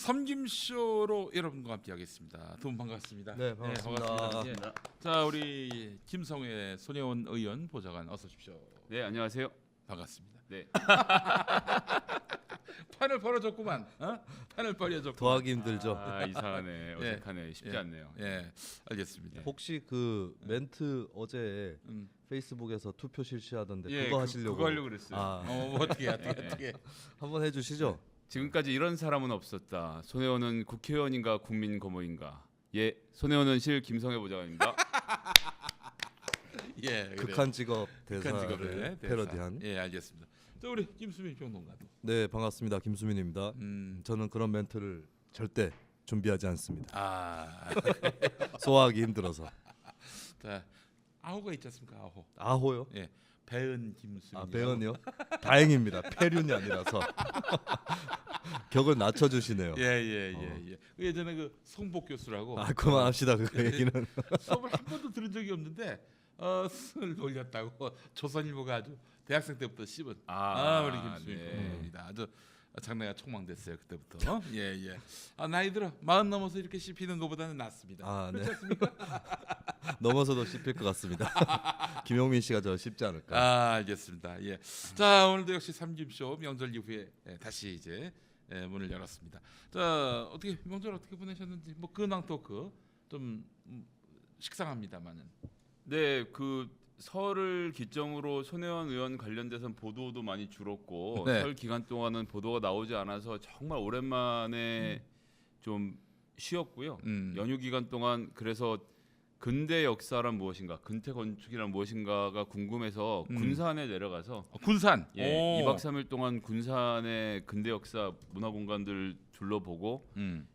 삼김쇼로 여러분과 함께하겠습니다. 두 분 반갑습니다. 네, 반갑습니다. 반갑습니다. 예. 자, 우리 김성회 손혜원 의원 보좌관 어서 오십시오. 네, 안녕하세요. 반갑습니다. 네. 판을 벌어줬구만. 판을 벌여줬구만. 더하기 힘들죠. 아, 이상하네. 어색하네. 쉽지 않네요. 예, 알겠습니다. 혹시 그 멘트 어제 음. 페이스북에서 투표 실시하던데 예, 그거 하시려고 그거 하려고 그랬어요. 어떻게. 한번 해주시죠. 지금까지 이런 사람은 없었다. 손혜원은 국회의원인가 국민 거모인가? 예, 손혜원은 실 김성회 보좌관입니다. 예, 그래요. 극한 직업 극한 대사를 직업의 대사. 패러디한. 예, 알겠습니다. 자, 우리 김수민 평론가도. 네, 반갑습니다. 김수민입니다. 저는 그런 멘트를 절대 준비하지 않습니다. 아, 소화하기 힘들어서. 자, 아호가 있지 않습니까? 아호. 아호요? 예, 배은 김수민. 아, 배은이요? 다행입니다. 폐륜이 아니라서 격을 낮춰주시네요. 예. 예전에 그 송복 교수라고 아, 그만합시다. 그 얘기는. 수업을 한 번도 들은 적이 없는데 승을 돌렸다고 조선일보가 아주 대학생 때부터 씹은 우리 김수민입니다. 아주 장래가 촉망됐어요 그때부터. 예. 나이 들어 40 넘어서 이렇게 씹히는 것보다는 낫습니다. 아, 네. 그렇지 않습니까? 넘어서도 씹힐 것 같습니다. 김용민 씨가 저 씹지 않을까. 알겠습니다. 예. 자, 오늘도 역시 삼김쇼 명절 이후에 다시 이제 문을 열었습니다. 자, 어떻게 명절 어떻게 보내셨는지 뭐 근황 토크 좀 식상합니다만은. 네, 그 설을 기점으로 손혜원 의원 관련돼서는 보도도 많이 줄었고 네. 설 기간 동안은 보도가 나오지 않아서 정말 오랜만에 좀 쉬었고요. 연휴 기간 동안 그래서 근대 역사란 무엇인가, 근태 건축이란 무엇인가가 궁금해서 군산에 내려가서 군산. 예, 2박 3일 동안 군산의 근대 역사 문화 공간들 둘러보고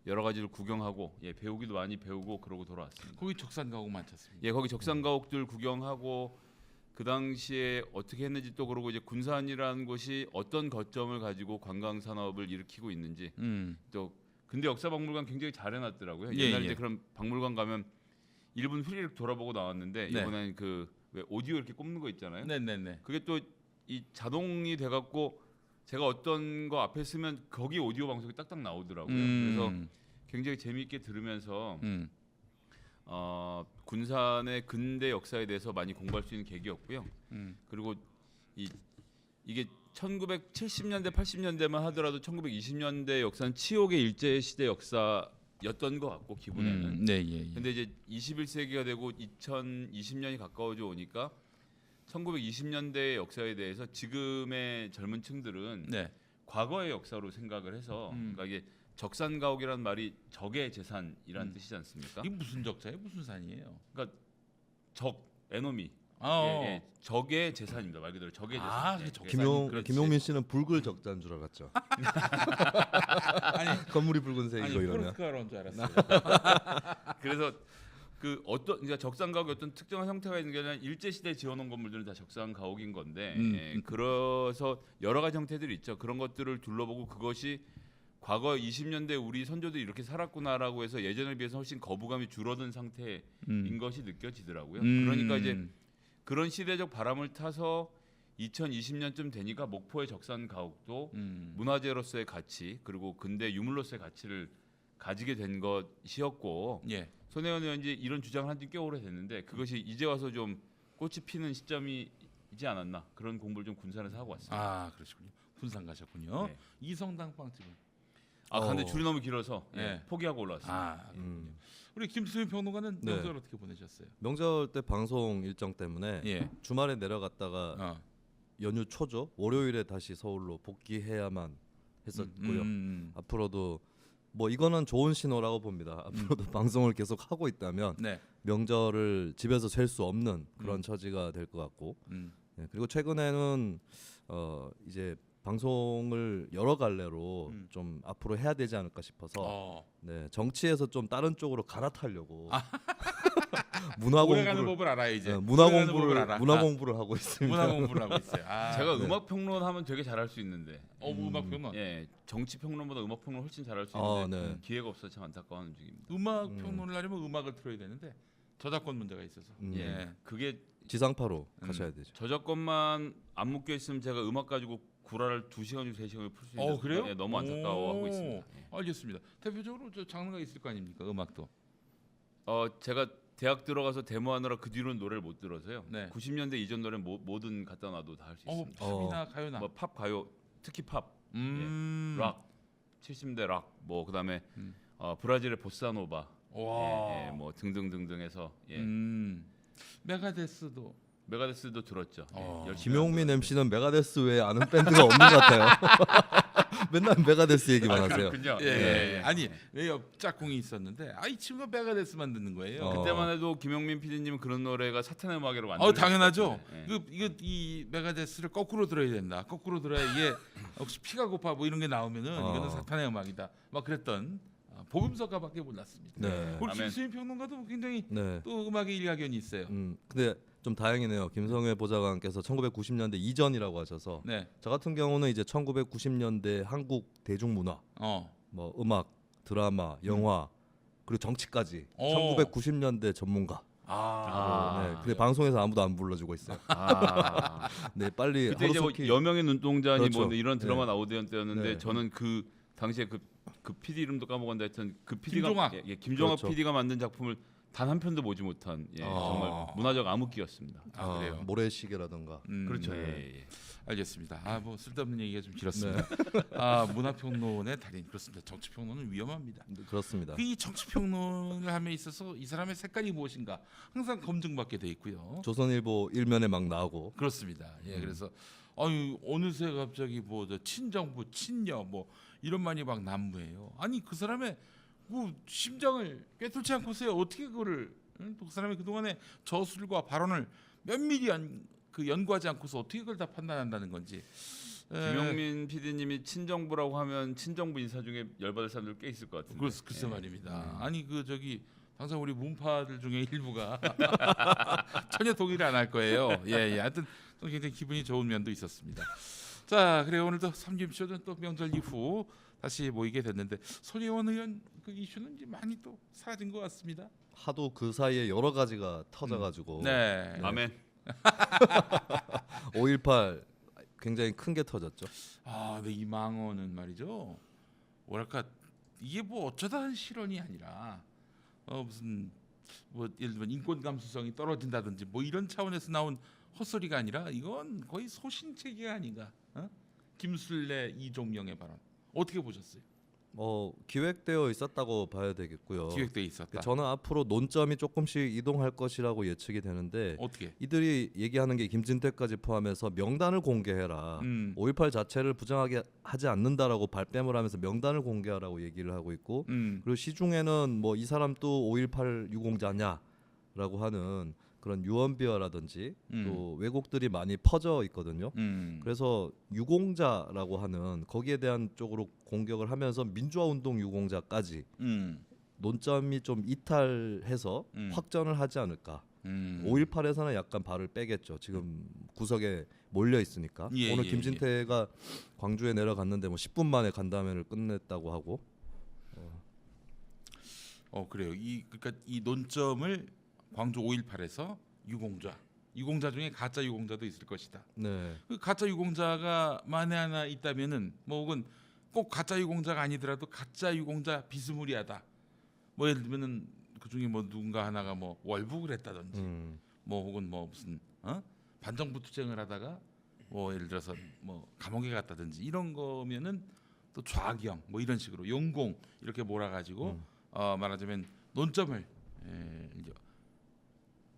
여러 가지를 구경하고 배우기도 많이 배우고 그러고 돌아왔습니다. 거기 적산 가옥 많잖습니까? 예, 거기 적산 가옥들 구경하고 그 당시에 어떻게 했는지 또 그러고 이제 군산이라는 곳이 어떤 거점을 가지고 관광 산업을 일으키고 있는지 또 근대 역사 박물관 굉장히 잘 해놨더라고요. 옛날에 이제 그런 박물관 가면 1분 휘리릭 돌아보고 나왔는데 네. 이번에는 그 왜 오디오 이렇게 꼽는 거 있잖아요. 네네네. 그게 또 이 자동이 돼갖고 제가 어떤 거 앞에 쓰면 거기 오디오 방송이 딱딱 나오더라고요. 그래서 굉장히 재미있게 들으면서 군산의 근대 역사에 대해서 많이 공부할 수 있는 계기였고요. 그리고 이게 1970년대 80년대만 하더라도 1920년대 역사는 치욕의 일제 시대 역사였던 것 같고 기본에는. 네. 근데 이제 21세기가 되고 2020년이 가까워져 오니까 1920년대의 역사에 대해서 지금의 젊은 층들은 네. 과거의 역사로 생각을 해서 그러니까 이게 적산가옥이라는 말이 적의 재산이라는 뜻이지 않습니까? 이게 무슨 적자예요? 무슨 산이에요? 그러니까 적 에너미 적의 재산입니다. 말 그대로 적의 재산. 그게 적- 김용민 씨는 붉을 적자인 줄 알았죠. 아니, 건물이 붉은색이고 아니 이러면. 포르투갈어 온줄 알았어요. 그래서 그 어떤 그러니까 적산가옥이 어떤 특정한 형태가 있는 게 아니라 일제 시대에 지어놓은 건물들은 다 적산가옥인 건데 그래서 여러 가지 형태들이 있죠. 그런 것들을 둘러보고 그것이 과거 20년대 우리 선조들이 이렇게 살았구나라고 해서 예전에 비해서 훨씬 거부감이 줄어든 상태인 것이 느껴지더라고요. 그러니까 이제 그런 시대적 바람을 타서 2020년쯤 되니까 목포의 적산가옥도 문화재로서의 가치 그리고 근대 유물로서의 가치를 가지게 된 것이었고 예. 손혜원 의원이 이런 주장을 한 지 꽤 오래 됐는데 그것이 이제 와서 좀 꽃이 피는 시점이지 않았나 그런 공부를 좀 군산에서 하고 왔습니다. 그러시군요. 군산 가셨군요. 네. 이성당 빵집은. 근데 줄이 너무 길어서 네. 포기하고 올라왔습니다. 우리 김수민 평론가는 네. 명절 어떻게 보내셨어요? 명절 때 방송 일정 때문에 예. 주말에 내려갔다가 연휴 초죠. 월요일에 다시 서울로 복귀해야만 했었고요. 앞으로도 뭐 이거는 좋은 신호라고 봅니다. 앞으로도 방송을 계속 하고 있다면 네. 명절을 집에서 셀 수 없는 그런 처지가 될 것 같고 네, 그리고 최근에는 이제 방송을 여러 갈래로 좀 앞으로 해야 되지 않을까 싶어서 네, 정치에서 좀 다른 쪽으로 갈아타려고 문화 오래가는 공부를 법을 알아 이제. 문화 오래가는 법을 알아. 문화 공부를 하고 있습니다. 문화 공부를 하고 있어요. 제가 음악 평론하면 되게 잘할 수 있는데 음악 평론. 예, 정치 평론보다 음악 평론 훨씬 잘할 수 있는데 네. 기회가 없어서 참 안타까워하는 중입니다. 음악 평론을 하려면 음악을 틀어야 되는데 저작권 문제가 있어서. 예, 그게 지상파로 가셔야 되죠. 저작권만 안 묶여 있으면 제가 음악 가지고 구라를 2시간, 3시간을 풀 수 있는 그래요? 예, 너무 안타까워하고 오, 있습니다. 예. 알겠습니다. 대표적으로 저 장르가 있을 거 아닙니까? 음악도. 제가 대학 들어가서 데모하느라 그 뒤로는 노래를 못 들어서요. 네. 90년대 이전 노래 뭐든 갖다 놔도 다 할 수 있습니다. 팝이나 가요나. 뭐 팝, 가요, 특히 팝, 락, 70대 락, 뭐 그다음에 브라질의 보사노바, 와. 뭐 등등등등해서 메가데스도. 메가데스도 들었죠. 열심히 김용민 MC는 메가데스 외에 아는 밴드가 없는 것 같아요. 맨날 메가데스 얘기만 하세요. 그렇군요. 예. 아니 왜 짝꿍이 있었는데 이 친구가 메가데스만 듣는 거예요. 그때만 해도 김용민 PD님은 그런 노래가 사탄의 음악이라고 만들었어요. 당연하죠. 예. 이 메가데스를 거꾸로 들어야 된다. 거꾸로 들어야 이게 혹시 피가 고파 뭐 이런 게 나오면은 이거는 사탄의 음악이다. 막 그랬던 복음서가밖에 몰랐습니다. 네. 우리 아멘. 김수인 평론가도 굉장히 네. 또 음악에 일가견이 있어요. 근데 좀 다행이네요. 김성회 보좌관께서 1990년대 이전이라고 하셔서 네. 저 같은 경우는 이제 1990년대 한국 대중문화, 뭐 음악, 드라마, 영화 그리고 정치까지 1990년대 전문가. 네. 근데 방송에서 아무도 안 불러주고 있어요. 네, 빨리 그때 이제 뭐 하루속히 여명의 눈동자니 그렇죠. 뭐 이런 드라마 네. 나오던 때였는데 네. 저는 그 당시에 그 PD 이름도 까먹었는데 하여튼 그 PD가 김종학. 김종학 그렇죠. PD가 만든 작품을 단 한 편도 보지 못한 정말 문화적 암흑기였습니다. 그래요. 모래시계라든가. 그렇죠. 네. 예. 알겠습니다. 뭐 쓸데없는 얘기가 좀 길었습니다. 문화평론의 달인 그렇습니다. 정치평론은 위험합니다. 그렇습니다. 이 정치평론을 함에 있어서 이 사람의 색깔이 무엇인가 항상 검증받게 돼 있고요. 조선일보 일면에 막 나오고. 그렇습니다. 예, 그래서 어느새 갑자기 뭐 친정부, 친여 뭐 이런 말이 막 난무해요. 아니 그 사람의 뭐 심장을 꿰뚫지 않고서야 어떻게 그거를 또 그 사람의 그동안의 저술과 발언을 면밀히 연구하지 않고서 어떻게 그걸 다 판단한다는 건지. 김용민 PD님이 친정부라고 하면 친정부 인사 중에 열받을 사람들 꽤 있을 것 같은데. 글쎄 말입니다. 아니 항상 우리 문파들 중에 일부가 전혀 동의를 안 할 거예요. 예. 하여튼 또 굉장히 기분이 좋은 면도 있었습니다. 자, 그래 오늘도 삼김쇼는 또 명절 이후 다시 모이게 됐는데 손혜원 의원 그 이슈는 이제 많이 또 사라진 것 같습니다. 하도 그 사이에 여러 가지가 터져가지고. 네. 아멘. 5.18 굉장히 큰 게 터졌죠. 근데 이 망언은 말이죠. 뭐랄까 이게 뭐 어쩌다 한 실언이 아니라 무슨 뭐 예를 들면 인권 감수성이 떨어진다든지 뭐 이런 차원에서 나온 헛소리가 아니라 이건 거의 소신체계 아닌가? 김술래 이종영의 발언 어떻게 보셨어요? 기획되어 있었다고 봐야 되겠고요. 기획돼 있었다. 저는 앞으로 논점이 조금씩 이동할 것이라고 예측이 되는데 어떻게? 이들이 얘기하는 게 김진태까지 포함해서 명단을 공개해라. 5.18 자체를 부정하게 하지 않는다라고 발뺌을 하면서 명단을 공개하라고 얘기를 하고 있고 그리고 시중에는 뭐 이 사람 또 5.18 유공자냐라고 하는 그런 유언비어라든지 또 왜곡들이 많이 퍼져 있거든요. 그래서 유공자라고 하는 거기에 대한 쪽으로 공격을 하면서 민주화운동 유공자까지 논점이 좀 이탈해서 확전을 하지 않을까. 5.18에서는 약간 발을 빼겠죠. 지금 구석에 몰려 있으니까. 오늘 김진태가 광주에 내려갔는데 뭐 10분 만에 간담회를 끝냈다고 하고. 그래요. 그러니까 이 논점을 광주 5.18에서 유공자 중에 가짜 유공자도 있을 것이다. 네. 그 가짜 유공자가 만에 하나 있다면은 뭐 혹은 꼭 가짜 유공자가 아니더라도 가짜 유공자 비스무리하다. 뭐 예를 들면은 그 중에 뭐 누군가 하나가 뭐 월북을 했다든지 뭐 혹은 뭐 무슨 반정부 투쟁을 하다가 뭐 예를 들어서 뭐 감옥에 갔다든지 이런 거면은 또 좌경 뭐 이런 식으로 용공 이렇게 몰아가지고 말하자면 논점을 이제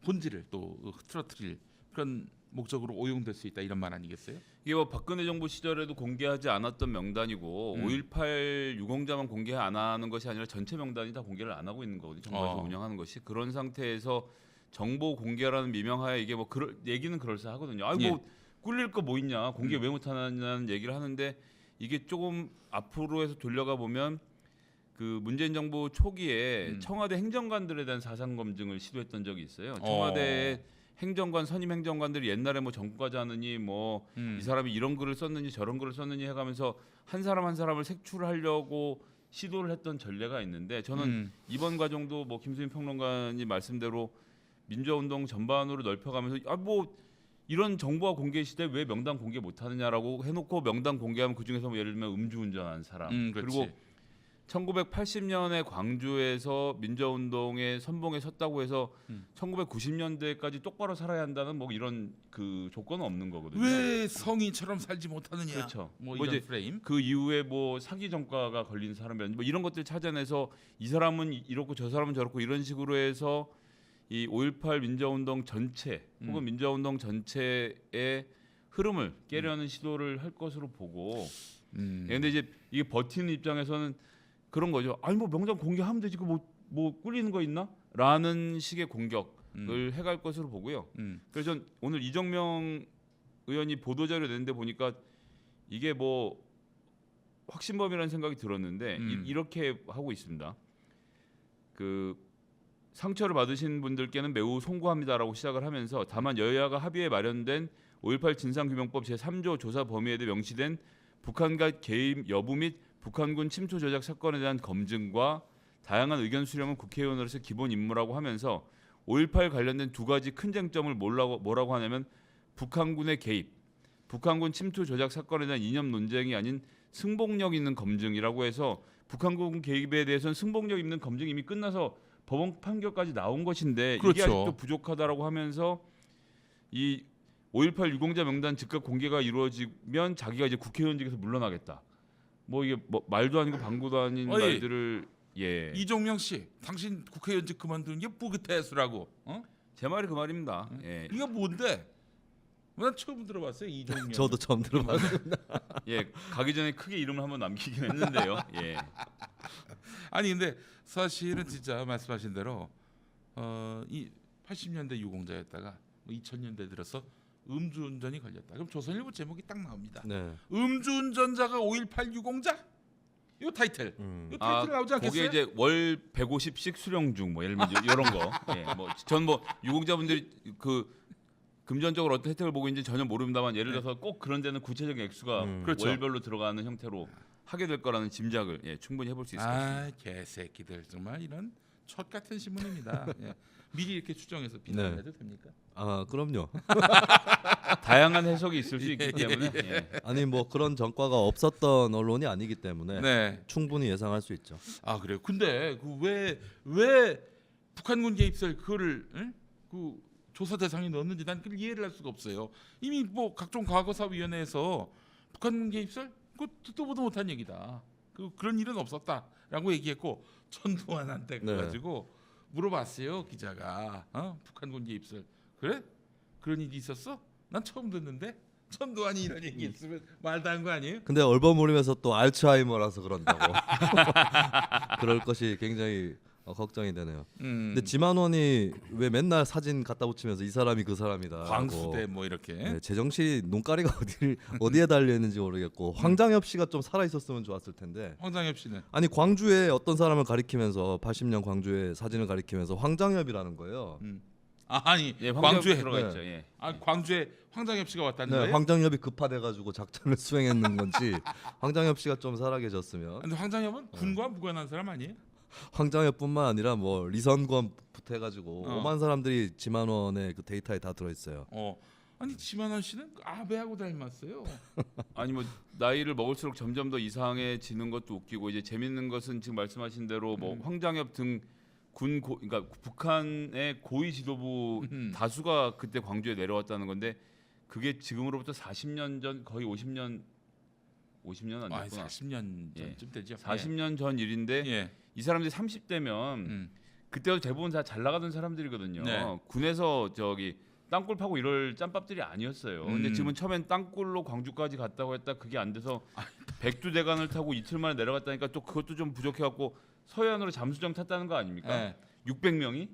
본질을 또 흐트러뜨릴 그런 목적으로 오용될 수 있다 이런 말 아니겠어요? 이게 뭐 박근혜 정부 시절에도 공개하지 않았던 명단이고 5.18 유공자만 공개 안 하는 것이 아니라 전체 명단이 다 공개를 안 하고 있는 거거든요. 정부에서 운영하는 것이 그런 상태에서 정보 공개라는 미명하에 이게 뭐 얘기는 그럴싸하거든요. 뭐 꿀릴 거 뭐 있냐 공개 왜 못하느냐는 얘기를 하는데 이게 조금 앞으로 해서 돌려가 보면 그 문재인 정부 초기에 청와대 행정관들에 대한 사상 검증을 시도했던 적이 있어요. 청와대 행정관 선임 행정관들이 옛날에 뭐 정과자 하느니 뭐 이 사람이 이런 글을 썼느니 저런 글을 썼느니 해가면서 한 사람 한 사람을 색출하려고 시도를 했던 전례가 있는데 저는 이번 과정도 뭐 김수민 평론가님 말씀대로 민주화운동 전반으로 넓혀가면서 뭐 이런 정보화 공개 시대 왜 명단 공개 못 하느냐라고 해놓고 명단 공개하면 그 중에서 뭐 예를 들면 음주운전한 사람 그렇지. 그리고 1980년에 광주에서 민주화운동에 선봉에 섰다고 해서 1990년대까지 똑바로 살아야 한다는 뭐 이런 그 조건은 없는 거거든요. 왜 성인처럼 살지 못하느냐. 그렇죠. 뭐 뭐 이런 이제 프레임. 그 이후에 뭐 사기 전과가 걸린 사람이라든지 뭐 이런 것들 찾아내서 이 사람은 이렇고 저 사람은 저렇고 이런 식으로 해서 이 5.18 민주화운동 전체 혹은 민주화운동 전체의 흐름을 깨려는 시도를 할 것으로 보고 근데 이제 이게 버티는 입장에서는 그런 거죠. 아니 뭐 명단 공개하면 되지 뭐 꿀리는 거 있나? 라는 식의 공격을 해갈 것으로 보고요. 그래서 전 오늘 이정명 의원이 보도자료 냈는데 보니까 이게 뭐 확신범이라는 생각이 들었는데 이렇게 하고 있습니다. 그 상처를 받으신 분들께는 매우 송구합니다라고 시작을 하면서 다만 여야가 합의에 마련된 5.18 진상규명법 제3조 조사 범위에 대해 명시된 북한과 개입 여부 및 북한군 침투 조작 사건에 대한 검증과 다양한 의견 수렴은 국회의원으로서 기본 임무라고 하면서 5.18 관련된 두 가지 큰 쟁점을 뭐라고 하냐면 북한군의 개입, 북한군 침투 조작 사건에 대한 이념 논쟁이 아닌 승복력 있는 검증이라고 해서 북한군 개입에 대해서는 승복력 있는 검증이 이미 끝나서 법원 판결까지 나온 것인데 그렇죠. 이게 아직도 부족하다라고 하면서 이 5.18 유공자 명단 즉각 공개가 이루어지면 자기가 이제 국회의원직에서 물러나겠다. 뭐 이게 뭐 말도 아니고 방구도 아닌 어이, 말들을 이종명 씨, 당신 국회의원직 그만두는 게 뿌듯해서라고. 어? 제 말이 그 말입니다. 예. 이거 뭔데? 난 처음 들어봤어요 이종명. 저도 처음 들어봤어요. 예, 가기 전에 크게 이름을 한번 남기긴 했는데요. 예. 아니 근데 사실은 진짜 말씀하신 대로 이 80년대 유공자였다가 2000년대 들어서 음주운전이 걸렸다. 그럼 조선일보 제목이 딱 나옵니다. 네. 음주운전자가 5.18 유공자? 이 타이틀. 이 타이틀 나오지 않겠어요? 거기에 이제 월 150씩 수령 중 뭐 예를 들면 이런 거. 예, 전 뭐 유공자분들이 그 금전적으로 어떤 혜택을 보고 있는지 전혀 모릅니다만 예를 들어서 꼭 그런 데는 구체적인 액수가 그렇죠. 월별로 들어가는 형태로 하게 될 거라는 짐작을 충분히 해볼 수 있을 것 같습니다. 아 개새끼들 정말 이런 첫 같은 신문입니다. 예. 미리 이렇게 추정해서 비난해도 됩니까? 아 그럼요. 다양한 해석이 있을 수 있기 때문에 예. 아니 뭐 그런 전과가 없었던 언론이 아니기 때문에 네. 충분히 예상할 수 있죠. 아 그래요. 근데 그 왜 북한군 개입설 그거를 그 조사 대상에 넣었는지 난 그걸 이해를 할 수가 없어요. 이미 뭐 각종 과거사위원회에서 북한군 개입설 그거 듣도 보도 못한 얘기다. 그런 일은 없었다라고 얘기했고 전두환한테 그래가지고 물어봤어요 기자가 북한군 개입설 그래? 그런 일이 있었어? 난 처음 듣는데 전두환이 이런 얘기했으면 말도 안 거 아니에요? 근데 얼버무리면서 또 알츠하이머라서 그런다고. 그럴 것이 굉장히 걱정이 되네요. 근데 지만원이 왜 맨날 사진 갖다 붙이면서 이 사람이 그 사람이다. 광수대 뭐 이렇게. 네, 제정신 눈가리가 어디에 달려 있는지 모르겠고 황장엽 씨가 좀 살아 있었으면 좋았을 텐데. 황장엽 씨는 아니 광주에 어떤 사람을 가리키면서 80년 광주의 사진을 가리키면서 황장엽이라는 거예요. 아니 예, 광주에 들어가 있죠. 예. 광주에 황장엽 씨가 왔다는 네, 거예요? 황장엽이 급파돼가지고 작전을 수행했는 건지 황장엽 씨가 좀 살아계셨으면. 근데 황장엽은 군과 무관한 사람 아니에요? 황장엽뿐만 아니라 뭐 리선권부터 해가지고 어. 5만 사람들이 지만원의 그 데이터에 다 들어있어요. 아니 지만원 씨는 아베하고 닮았어요. 아니 뭐 나이를 먹을수록 점점 더 이상해지는 것도 웃기고 이제 재밌는 것은 지금 말씀하신 대로 뭐 황장엽 등 그러니까 북한의 고위 지도부 다수가 그때 광주에 내려왔다는 건데 그게 지금으로부터 40년 전 거의 50년 안 됐구나. 40년 전쯤 되죠. 40년 전 일인데 예. 이 사람들이 30대면 그때도 대부분 다 잘 나가던 사람들이거든요. 네. 군에서 저기 땅굴 파고 이럴 짬밥들이 아니었어요. 근데 지금은 처음엔 땅굴로 광주까지 갔다고 했다 그게 안 돼서 백두대간을 타고 이틀 만에 내려갔다니까 또 그것도 좀 부족해갖고 서해안으로 잠수정 탔다는 거 아닙니까? 네. 600명이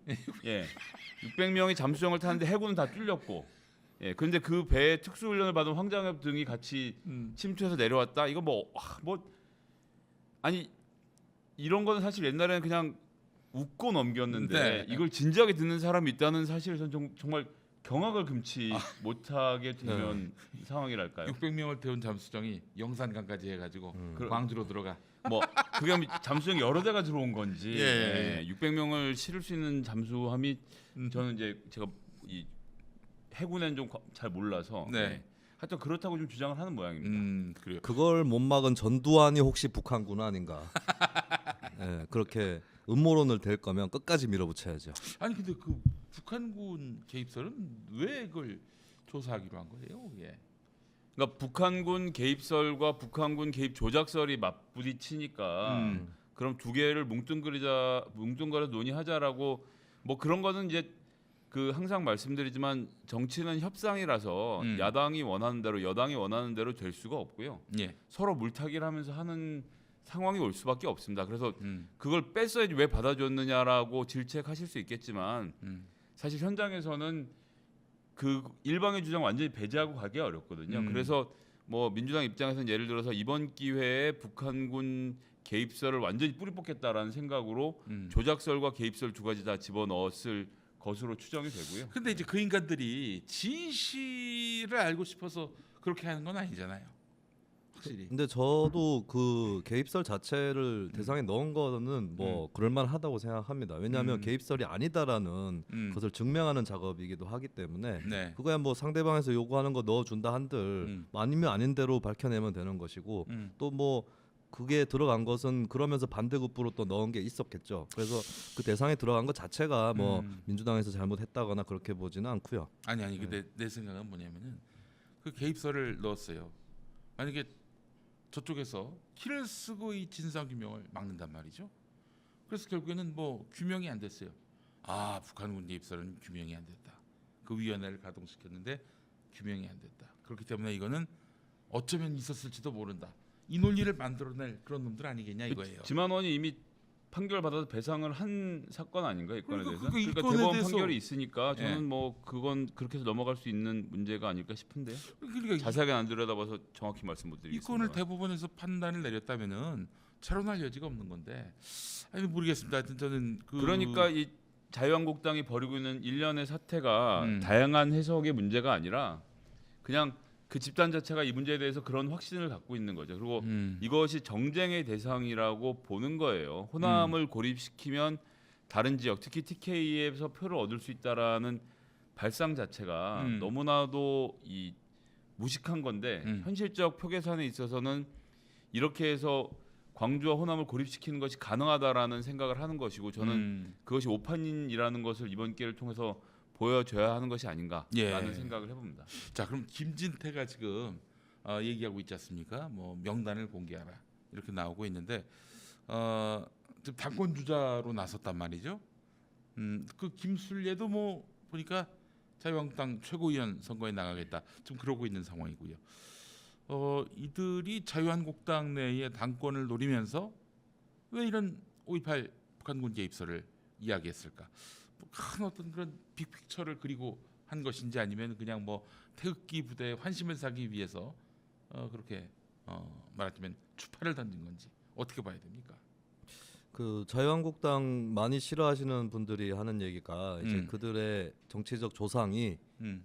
600명이 잠수정을 타는데 해군은 다 뚫렸고 그런데 그 배에 특수훈련을 받은 황장엽 등이 같이 침투해서 내려왔다. 이거 아니 이런 거는 사실 옛날에는 그냥 웃고 넘겼는데 이걸 진지하게 듣는 사람이 있다는 사실을 전 정말 경악을 금치 못하게 되는 상황이랄까요. 600명을 태운 잠수정이 영산강까지 해가지고 광주로 들어가. 뭐 그게 잠수정이 여러 대가 들어온 건지 예. 600명을 실을 수 있는 잠수함이 저는 이제 제가 이 해군엔 좀 잘 몰라서 네. 하여튼 그렇다고 좀 주장을 하는 모양입니다. 그래요. 그걸 못 막은 전두환이 혹시 북한군 아닌가? 예, 그렇게 음모론을 댈 거면 끝까지 밀어붙여야죠. 아니 근데 그 북한군 개입설은 왜 그걸 조사하기로 한 거예요? 예. 그러니까 북한군 개입설과 북한군 개입 조작설이 맞부딪히니까 그럼 두 개를 뭉뚱그려 논의하자라고 뭐 그런 거는 이제 그 항상 말씀드리지만 정치는 협상이라서 야당이 원하는 대로 여당이 원하는 대로 될 수가 없고요. 예. 서로 물타기를 하면서 하는 상황이 올 수밖에 없습니다. 그래서 그걸 뺐어야지 왜 받아줬느냐라고 질책하실 수 있겠지만 사실 현장에서는 그 일방의 주장 완전히 배제하고 가기 어렵거든요. 그래서 뭐 민주당 입장에서는 예를 들어서 이번 기회에 북한군 개입설을 완전히 뿌리 뽑겠다라는 생각으로 조작설과 개입설 두 가지 다 집어넣었을 것으로 추정이 되고요. 근데 이제 그 인간들이 진실을 알고 싶어서 그렇게 하는 건 아니잖아요. 확실히. 근데 저도 그 개입설 자체를 대상에 넣은 거는 뭐 그럴만하다고 생각합니다. 왜냐하면 개입설이 아니다라는 것을 증명하는 작업이기도 하기 때문에 네. 그거야 뭐 상대방에서 요구하는 거 넣어준다 한들 아니면 아닌 대로 밝혀내면 되는 것이고 또 뭐 그게 들어간 것은 그러면서 반대급부로 또 넣은 게 있었겠죠. 그래서 그 대상에 들어간 것 자체가 뭐 민주당에서 잘못했다거나 그렇게 보지는 않고요. 아니 근데 내 생각은 뭐냐면은 그 개입설을 넣었어요. 만약에 저쪽에서 키를 쓰고 이 진상 규명을 막는단 말이죠. 그래서 결국에는 뭐 규명이 안 됐어요. 아 북한군 개입설은 규명이 안 됐다. 그 위원회를 가동시켰는데 규명이 안 됐다. 그렇기 때문에 이거는 어쩌면 있었을지도 모른다. 이 논리를 만들어낼 그런 놈들 아니겠냐 이거예요. 지만원이 이미 판결 받아서 배상을 한 사건 아닌가 이 건에 대해서? 그러니까 이 그러니까 건에 대법원 대해서- 판결이 있으니까 저는 예. 뭐 그건 그렇게 해서 넘어갈 수 있는 문제가 아닐까 싶은데요. 그러니까 자세하게 안 들여다봐서 정확히 말씀 못 이 드리겠습니다. 건을 대법원에서 판단을 내렸다면은 차론할 여지가 없는 건데 아니 모르겠습니다. 하여튼 저는 그러니까 이 자유한국당이 벌이고 있는 일련의 사태가 다양한 해석의 문제가 아니라 그냥 그 집단 자체가 이 문제에 대해서 그런 확신을 갖고 있는 거죠. 그리고 이것이 정쟁의 대상이라고 보는 거예요. 호남을 고립시키면 다른 지역, 특히 TK에서 표를 얻을 수 있다라는 발상 자체가 너무나도 이 무식한 건데 현실적 표 계산에 있어서는 이렇게 해서 광주와 호남을 고립시키는 것이 가능하다라는 생각을 하는 것이고 저는 그것이 오판이라는 것을 이번 기회를 통해서 보여줘야 하는 것이 아닌가라는 생각을 해봅니다. 자 그럼 김진태가 지금 얘기하고 있지 않습니까? 뭐 명단을 공개하라 이렇게 나오고 있는데 지금 당권 주자로 나섰단 말이죠. 그 김순례도 뭐 보니까 자유한국당 최고위원 선거에 나가겠다 지금 그러고 있는 상황이고요. 이들이 자유한국당 내의 당권을 노리면서 왜 이런 5.18 북한군 개입설을 이야기했을까? 큰 어떤 그런 빅픽처를 그리고 한 것인지 아니면 그냥 뭐 태극기 부대에 환심을 사기 위해서 그렇게 말하자면 추파를 던진 건지 어떻게 봐야 됩니까? 그 자유한국당 많이 싫어하시는 분들이 하는 얘기가 이제 그들의 정치적 조상이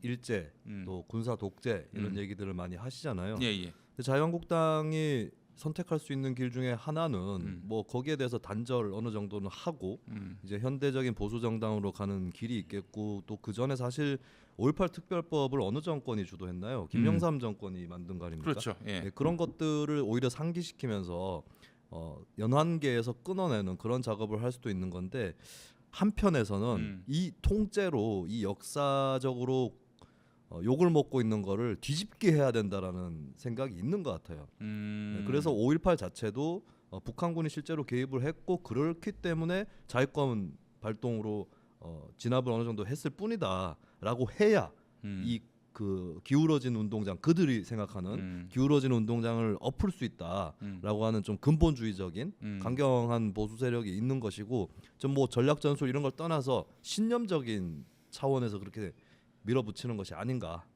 일제 또 군사 독재 이런 얘기들을 많이 하시잖아요. 예. 근데 자유한국당이 선택할 수 있는 길 중에 하나는 뭐 거기에 대해서 단절 어느 정도는 하고 이제 현대적인 보수 정당으로 가는 길이 있겠고 또 그 전에 사실 5.18 특별법을 어느 정권이 주도했나요? 김영삼 정권이 만든 거 아닙니까? 그렇죠. 예. 네, 그런 것들을 오히려 상기시키면서 연한계에서 끊어내는 그런 작업을 할 수도 있는 건데 한편에서는 이 통째로 이 역사적으로 욕을 먹고 있는 거를 뒤집게 해야 된다라는 생각이 있는 것 같아요. 네, 그래서 5.18 자체도 북한군이 실제로 개입을 했고 그렇기 때문에 자위권 발동으로 진압을 어느 정도 했을 뿐이다라고 해야 이 그 기울어진 운동장 그들이 생각하는 기울어진 운동장을 엎을 수 있다라고 하는 좀 근본주의적인 강경한 보수 세력이 있는 것이고 좀 뭐 전략 전술 이런 걸 떠나서 신념적인 차원에서 그렇게 밀어붙이는 것이 아닌가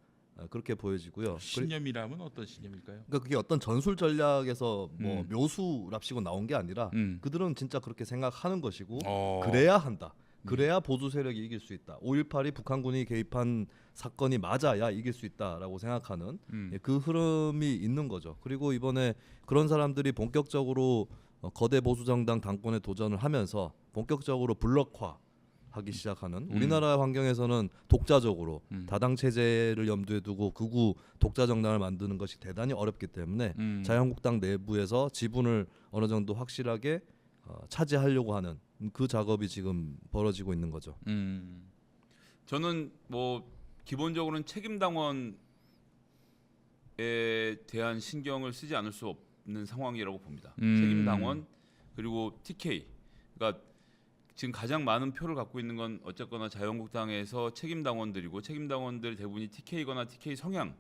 그렇게 보여지고요. 신념이라면 어떤 신념일까요? 그러니까 그게 어떤 전술 전략에서 뭐 묘수랍시고 나온 게 아니라 그들은 진짜 그렇게 생각하는 것이고 그래야 한다. 그래야 보수 세력이 이길 수 있다. 5.18이 북한군이 개입한 사건이 맞아야 이길 수 있다라고 생각하는 그 흐름이 있는 거죠. 그리고 이번에 그런 사람들이 본격적으로 거대 보수 정당 당권에 도전을 하면서 본격적으로 블록화 하기 시작하는 우리나라 환경에서는 독자적으로 다당 체제를 염두에 두고 극우 독자 정당을 만드는 것이 대단히 어렵기 때문에 자유한국당 내부에서 지분을 어느 정도 확실하게 차지하려고 하는 그 작업이 지금 벌어지고 있는 거죠. 저는 뭐 기본적으로는 책임 당원에 대한 신경을 쓰지 않을 수 없는 상황이라고 봅니다. 책임 당원 그리고 TK, 그러니까 지금 가장 많은 표를 갖고 있는 건 어쨌거나 자유한국당에서 책임 당원들이고 책임 당원들 대부분이 TK거나 TK 성향.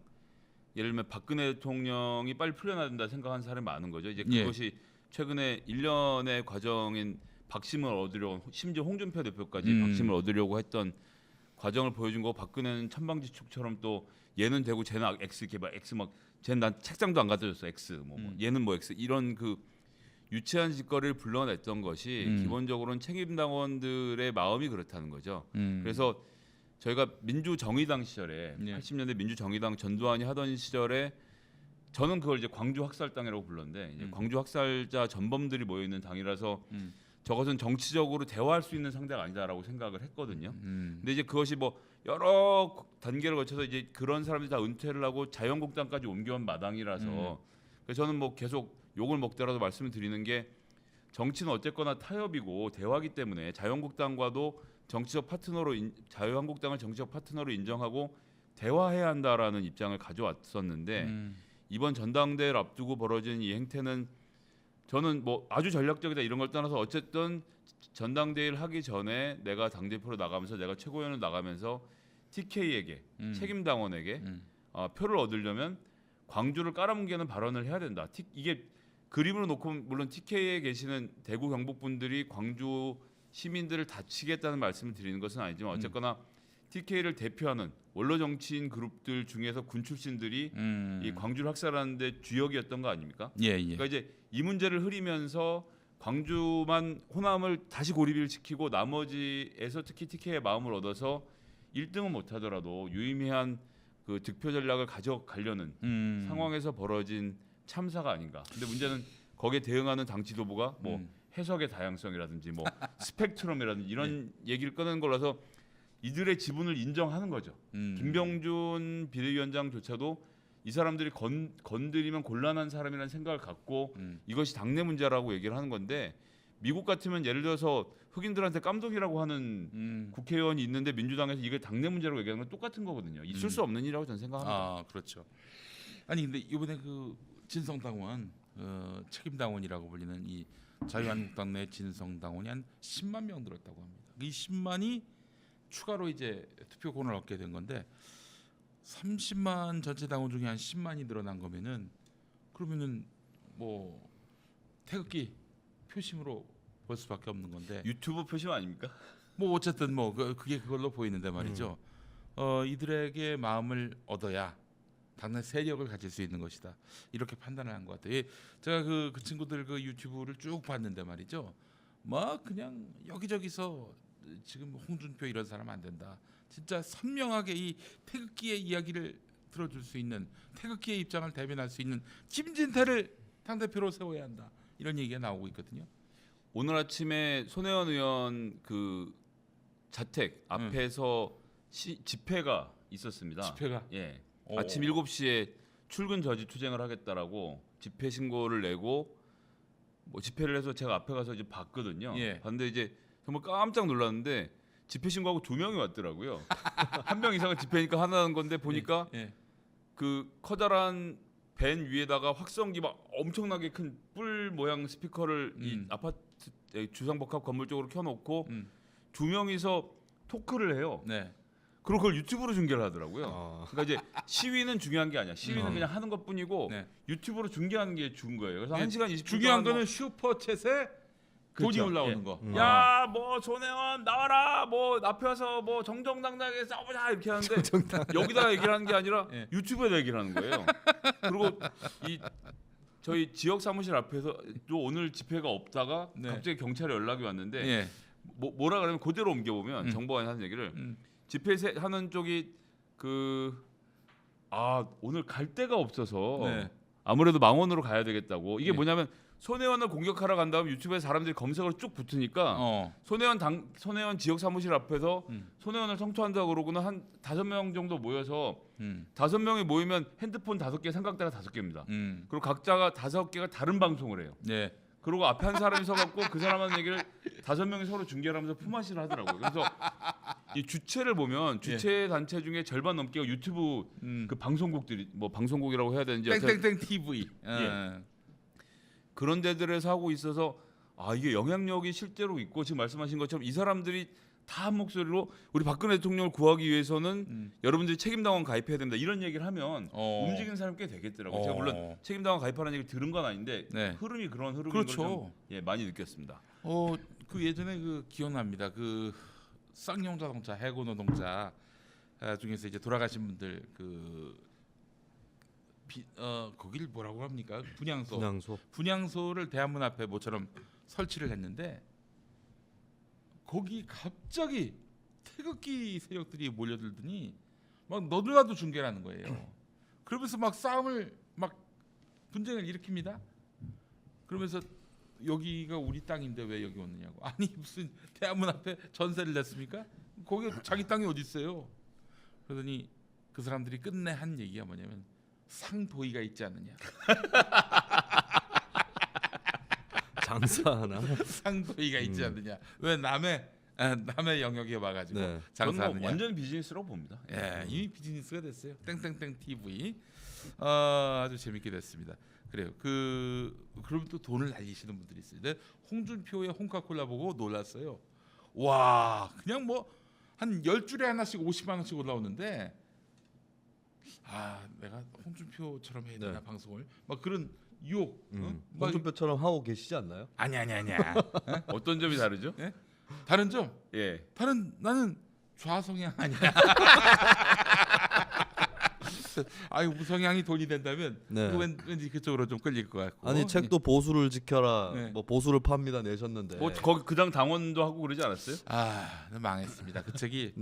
예를 들면 박근혜 대통령이 빨리 풀려나야 된다 생각하는 사람이 많은 거죠. 이제 그것이 최근에 1년의 과정인 박심을 얻으려고, 심지어 홍준표 대표까지 박심을 얻으려고 했던 과정을 보여준 거. 박근혜는 천방지축처럼 또 얘는 되고 쟤는 X 이렇게 막 X 막 쟤는 난 책장도 안 갖다 줬어 X 뭐 얘는 뭐 X 이런 그 유치한 짓거리를 불러냈던 것이 기본적으로는 책임당원들의 마음이 그렇다는 거죠. 그래서 저희가 민주정의당 시절에 80년대 민주정의당 전두환이 하던 시절에 저는 그걸 이제 광주 학살당이라고 불렀는데 이제 광주 학살자 전범들이 모여 있는 당이라서 저것은 정치적으로 대화할 수 있는 상대가 아니다라고 생각을 했거든요. 근데 이제 그것이 뭐 여러 단계를 거쳐서 이제 그런 사람들이 다 은퇴를 하고 자유한국당까지 옮겨온 마당이라서 그래서 저는 뭐 계속 욕을 먹더라도 말씀을 드리는 게 정치는 어쨌거나 타협이고 대화기 때문에 자유한국당과도 정치적 파트너로 자유한국당을 정치적 파트너로 인정하고 대화해야 한다라는 입장을 가져왔었는데 이번 전당대회를 앞두고 벌어진 이 행태는 저는 뭐 아주 전략적이다 이런 걸 떠나서 어쨌든 전당대회를 하기 전에 내가 당대표로 나가면서 내가 최고위원으로 나가면서 TK에게 책임당원에게 표를 얻으려면 광주를 깔아뭉개는 발언을 해야 된다. 이게 그림으로 놓고 물론 TK에 계시는 대구 경북 분들이 광주 시민들을 다치겠다는 말씀을 드리는 것은 아니지만 어쨌거나 TK를 대표하는 원로 정치인 그룹들 중에서 군 출신들이 이 광주를 학살하는데 주역이었던 거 아닙니까? 그러니까 이제 이 문제를 흐리면서 광주만 호남을 다시 고립을 시키고 나머지에서 특히 TK의 마음을 얻어서 1등은 못하더라도 유의미한 그 득표 전략을 가져가려는 상황에서 벌어진 참사가 아닌가. 근데 문제는 거기에 대응하는 당 지도부가 뭐 해석의 다양성이라든지 뭐 스펙트럼이라든지 이런 얘기를 꺼내는 걸라서 이들의 지분을 인정하는 거죠. 김병준 비대위원장조차도 이 사람들이 건드리면 곤란한 사람이라는 생각을 갖고 이것이 당내 문제라고 얘기를 하는 건데 미국 같으면 예를 들어서 흑인들한테 깜독이라고 하는 국회의원이 있는데 민주당에서 이걸 당내 문제라고 얘기하는 건 똑같은 거거든요. 있을 수 없는 일이라고 저는 생각합니다. 아 그렇죠. 아니 근데 이번에 그 진성당원 책임당원이라고 불리는 이 자유한국당 내 진성당원이 한 10만 명 들었다고 합니다. 이 10만이 추가로 이제 투표권을 얻게 된 건데 30만 전체 당원 중에 한 10만이 늘어난 거면은 그러면은 뭐 태극기 표심으로 볼 수밖에 없는 건데 유튜브 표심 아닙니까? 뭐 어쨌든 뭐 그게 그걸로 보이는데 말이죠. 이들에게 마음을 얻어야 당내 세력을 가질 수 있는 것이다. 이렇게 판단을 한 것 같아요. 제가 그 친구들 그 유튜브를 쭉 봤는데 말이죠. 막 그냥 여기저기서 지금 홍준표 이런 사람 안 된다. 진짜 선명하게 이 태극기의 이야기를 들어줄 수 있는 태극기의 입장을 대변할 수 있는 김진태를 당대표로 세워야 한다. 이런 얘기가 나오고 있거든요. 오늘 아침에 손혜원 의원 그 자택 앞에서 집회가 있었습니다. 집회가? 예. 아침 7시에 출근 저지 투쟁을 하겠다라고 집회 신고를 내고 뭐 집회를 해서 제가 앞에 가서 이제 봤거든요. 예. 봤는데 이제 정말 깜짝 놀랐는데 집회 신고하고 2명이 왔더라고요. 한 명 이상은 집회니까 하나는 건데 보니까 그 커다란 밴 위에다가 확성기 막 엄청나게 큰 뿔 모양 스피커를 이 아파트 주상복합 건물 쪽으로 켜놓고 2명이서 토크를 해요. 네. 그리고 그걸 유튜브로 중계를 하더라고요. 그러니까 이제 시위는 중요한 게 아니야. 시위는 그냥 하는 것뿐이고 네. 유튜브로 중계하는 게 좋은 거예요. 그래서 1시간 20분 중요한 동안 거는 슈퍼챗에 돈이 그렇죠. 올라오는 예. 거. 야, 뭐 손혜원 나와라. 뭐 앞에 와서 뭐 정정당당하게 싸우자 이렇게 하는데 여기다 얘기를 하는 게 아니라 예. 유튜브에다 얘기를 하는 거예요. 그리고 이 저희 지역 사무실 앞에서 또 오늘 집회가 없다가 네. 갑자기 경찰에 연락이 왔는데 예. 뭐라 그러면 그대로 옮겨 보면 정보관이 하는 얘기를 집회 하는 쪽이 오늘 갈 데가 없어서 네. 아무래도 망원으로 가야 되겠다고. 이게 예. 뭐냐면 손혜원을 공격하러 간 다음 유튜브에 사람들이 검색어로 쭉 붙으니까 손혜원 지역 사무실 앞에서 손혜원을 성토한다 그러고는 한 5명 정도 모여서 5명이 모이면 핸드폰 5개, 삼각대가 5개입니다. 그리고 각자가 5개가 다른 방송을 해요. 네. 그리고 앞에 한 사람이 서갖고 그 사람 하는 얘기를 5명이 서로 중계를 하면서 품앗이를 하더라고요. 그래서 이 주체를 보면 주체 단체 중에 절반 넘게가 유튜브 그 방송국들이 뭐 방송국이라고 해야 되는지 땡땡땡 TV. 그런 데들에서 하고 있어서 아 이게 영향력이 실제로 있고 지금 말씀하신 것처럼 이 사람들이 다 한 목소리로 우리 박근혜 대통령을 구하기 위해서는 여러분들이 책임당원 가입해야 된다 이런 얘기를 하면 움직이는 사람이 꽤 되겠더라고요. 제가 물론 책임당원 가입하라는 얘기를 들은 건 아닌데 흐름이 그런 흐름인 걸 좀 많이 느꼈습니다. 그 예전에 그 기억납니다. 그 쌍용 자동차 해고 노동자 중에서 이제 돌아가신 분들 거길 뭐라고 합니까? 분향소를 대한문 앞에 모처럼 설치를 했는데 거기 갑자기 태극기 세력들이 몰려들더니 막 너도나도 중계를 하는 거예요. 그러면서 막 싸움을 막 분쟁을 일으킵니다. 그러면서 여기가 우리 땅인데 왜 여기 오느냐고. 아니 무슨 대한문 앞에 전세를 냈습니까? 거기 자기 땅이 어디 있어요? 그러더니 그 사람들이 끝내 한 얘기가 뭐냐면 상도의가 있지 않느냐. 장사하나? 상도의가 있지 않느냐. 왜 남의 영역에 와가지고 장사하느냐. 뭐 완전 비즈니스라고 봅니다. 이미 비즈니스가 됐어요. 땡땡땡 TV. 아주 재밌게 됐습니다. 그래요. 그럼 또 돈을 날리시는 분들이 있어요. 근데 홍준표의 홍카콜라 보고 놀랐어요. 와, 그냥 뭐 한 10줄에 하나씩 50만 원씩 올라오는데 내가 홍준표처럼 해야 되나 방송을 막 그런 유혹. 홍준표처럼 하고 계시지 않나요? 아니야. 어떤 점이 다르죠? 다른 점? 나는 좌성향 아니야. 우성향이 돈이 된다면 왠지 그쪽으로 좀 끌릴 것 같고. 아니 책도 보수를 지켜라, 뭐 보수를 팝니다 내셨는데. 거기 그당 당원도 하고 그러지 않았어요? 망했습니다. 그 책이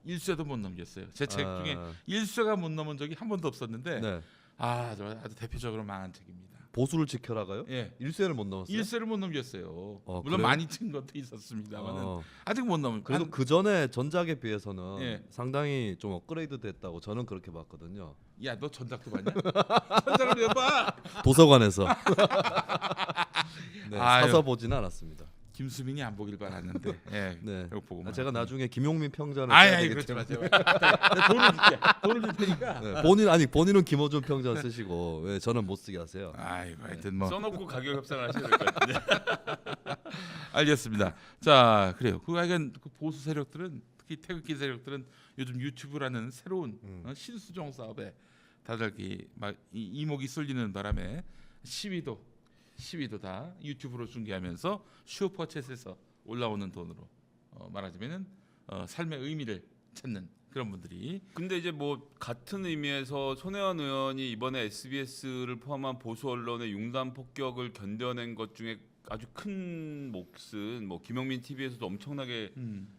1쇄도 못 넘겼어요. 제 책 중에 1쇄가 못 넘은 적이 한 번도 없었는데 아주 대표적으로 망한 책입니다. 보수를 지켜라가요? 1쇄를 못 넘었어요? 1쇄를 못 넘겼어요. 물론 그래요? 많이 친 것도 있었습니다만 아직 못 넘은. 그래도 그 전에 전작에 비해서는 상당히 좀 업그레이드 됐다고 저는 그렇게 봤거든요. 야, 너 전작도 봤냐? 전작을 왜 봐? 도서관에서. 사서 보지는 않았습니다. 김수민이 안 보길 바랐는데. 이거 보고. 제가 나중에 김용민 평전을 써야 되기 그렇지 때문에. 돈을 줄 테니까. 본인은 김어준 평전 쓰시고 왜 저는 못 쓰게 하세요? 하여튼 뭐 써놓고 가격 협상을 하셔야 될 것 같은데. 알겠습니다. 자, 그래요. 하여간 그 보수 세력들은 특히 태극기 세력들은 요즘 유튜브라는 새로운 신수종 사업에 다들 막 이목이 쏠리는 바람에 시위도 다 유튜브로 중계하면서 슈퍼챗에서 올라오는 돈으로 말하자면은 삶의 의미를 찾는 그런 분들이. 근데 이제 뭐 같은 의미에서 손혜원 의원이 이번에 SBS를 포함한 보수 언론의 융단 폭격을 견뎌낸 것 중에 아주 큰 몫은 뭐 김영민 TV에서도 엄청나게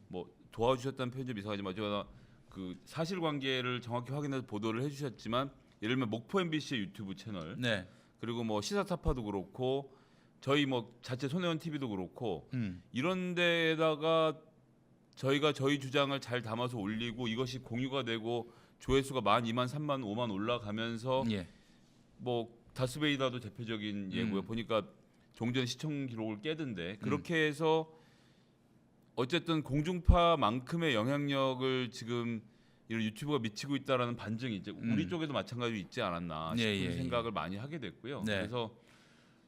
뭐 도와주셨다는 표현 좀 이상하지만 제가 그 사실관계를 정확히 확인해서 보도를 해주셨지만 예를 들면 목포 MBC의 유튜브 채널. 그리고 뭐 시사타파도 그렇고 저희 뭐 자체 손혜원 TV도 그렇고 이런 데에다가 저희가 저희 주장을 잘 담아서 올리고 이것이 공유가 되고 조회수가 12,000, 30,000, 50,000 올라가면서 뭐 다스베이다도 대표적인 예고요. 보니까 종전 시청 기록을 깨던데 그렇게 해서 어쨌든 공중파만큼의 영향력을 지금 이런 유튜브가 미치고 있다라는 반증이 이제 우리 쪽에도 마찬가지로 있지 않았나 싶은 생각을 많이 하게 됐고요. 그래서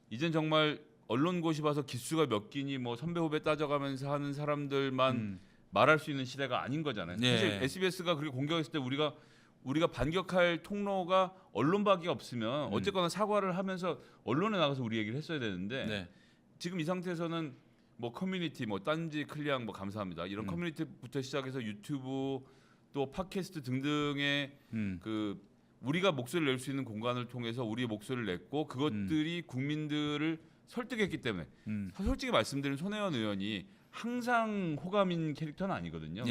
이젠 정말 언론 고시 봐서 기수가 몇 기니 뭐 선배 후배 따져가면서 하는 사람들만 말할 수 있는 시대가 아닌 거잖아요. 사실 SBS가 그렇게 공격했을 때 우리가 반격할 통로가 언론밖에 없으면 어쨌거나 사과를 하면서 언론에 나가서 우리 얘기를 했어야 되는데 지금 이 상태에서는 뭐 커뮤니티 뭐 딴지 클리앙 뭐 감사합니다 이런 커뮤니티부터 시작해서 유튜브 또 팟캐스트 등등의 그 우리가 목소리를 낼 수 있는 공간을 통해서 우리의 목소리를 냈고 그것들이 국민들을 설득했기 때문에 솔직히 말씀드린 손혜원 의원이 항상 호감인 캐릭터는 아니거든요.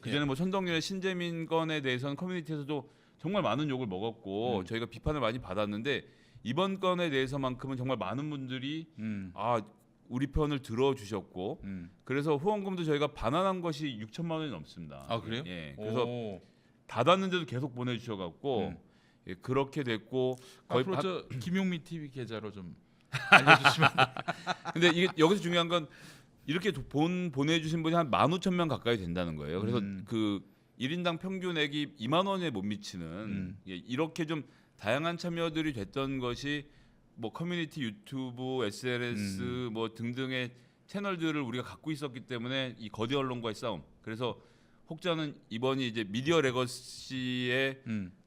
그전에 뭐 선동열의 신재민 건에 대해서는 커뮤니티에서도 정말 많은 욕을 먹었고 저희가 비판을 많이 받았는데 이번 건에 대해서만큼은 정말 많은 분들이 우리 편을 들어주셨고 그래서 후원금도 저희가 반환한 것이 6천만 원이 넘습니다. 아 그래요? 예, 그래서 오. 닫았는데도 계속 보내주셔갖고 예, 그렇게 됐고 거의 앞으로 저 김용민 TV 계좌로 좀 알려주시면. 근데 이게 여기서 중요한 건 이렇게 보내주신 분이 한 15,000명 가까이 된다는 거예요. 그래서 그 1인당 평균액이 2만 원에 못 미치는 예, 이렇게 좀 다양한 참여들이 됐던 것이 뭐 커뮤니티 유튜브, SNS 뭐 등등의 채널들을 우리가 갖고 있었기 때문에 이 거대 언론과의 싸움. 그래서 혹자는 이번이 이제 미디어 레거시의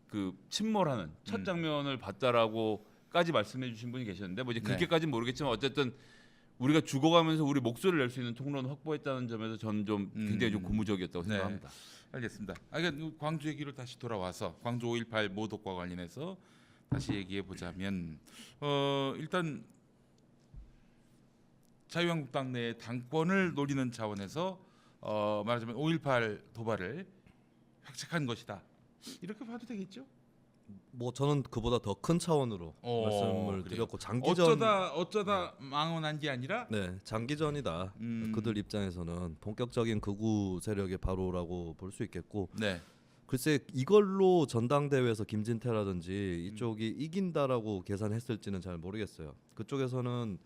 그 침몰하는 첫 장면을 봤다라고까지 말씀해주신 분이 계셨는데 뭐 이제 그렇게까지는 모르겠지만 어쨌든 우리가 죽어가면서 우리 목소리를 낼 수 있는 통로는 확보했다는 점에서 저는 좀 굉장히 좀 고무적이었다고 생각합니다. 알겠습니다. 그러니까 광주 얘기로 다시 돌아와서 광주 5.18 모독과 관련해서 다시 얘기해 보자면 일단 자유한국당 내 당권을 노리는 차원에서 말하자면 5.18 도발을 획책한 것이다. 이렇게 봐도 되겠죠? 뭐 저는 그보다 더 큰 차원으로 말씀을 그래요. 드렸고 장기전 어쩌다 망언한 게 아니라 네 장기전이다. 그들 입장에서는 본격적인 극우 세력의 바로라고 볼 수 있겠고 네. 글쎄 이걸로 전당대회에서 김진태라든지 이쪽이 이긴다라고 계산했을지는 잘 모르겠어요. 그쪽에서는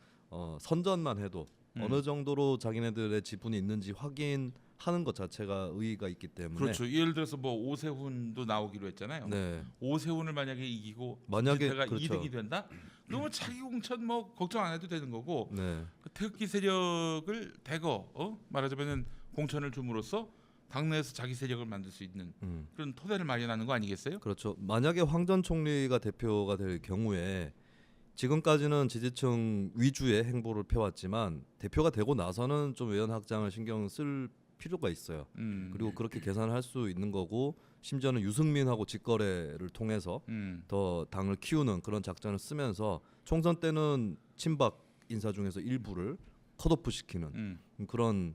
선전만 해도 어느 정도로 자기네들의 지분이 있는지 확인하는 것 자체가 의의가 있기 때문에 그렇죠. 예를 들어서 뭐 오세훈도 나오기로 했잖아요. 네. 오세훈을 만약에 이기고 만약에 김진태가 그렇죠. 2등이 된다? 그러면 자기 공천 뭐 걱정 안 해도 되는 거고 네. 그 태극기 세력을 대거 말하자면은 공천을 줌으로써 당내에서 자기 세력을 만들 수 있는 그런 토대를 마련하는 거 아니겠어요? 그렇죠. 만약에 황 전 총리가 대표가 될 경우에 지금까지는 지지층 위주의 행보를 펴왔지만 대표가 되고 나서는 좀 외연 확장을 신경 쓸 필요가 있어요. 그리고 그렇게 계산을 할 수 있는 거고 심지어는 유승민하고 직거래를 통해서 더 당을 키우는 그런 작전을 쓰면서 총선 때는 친박 인사 중에서 일부를 컷오프 시키는 그런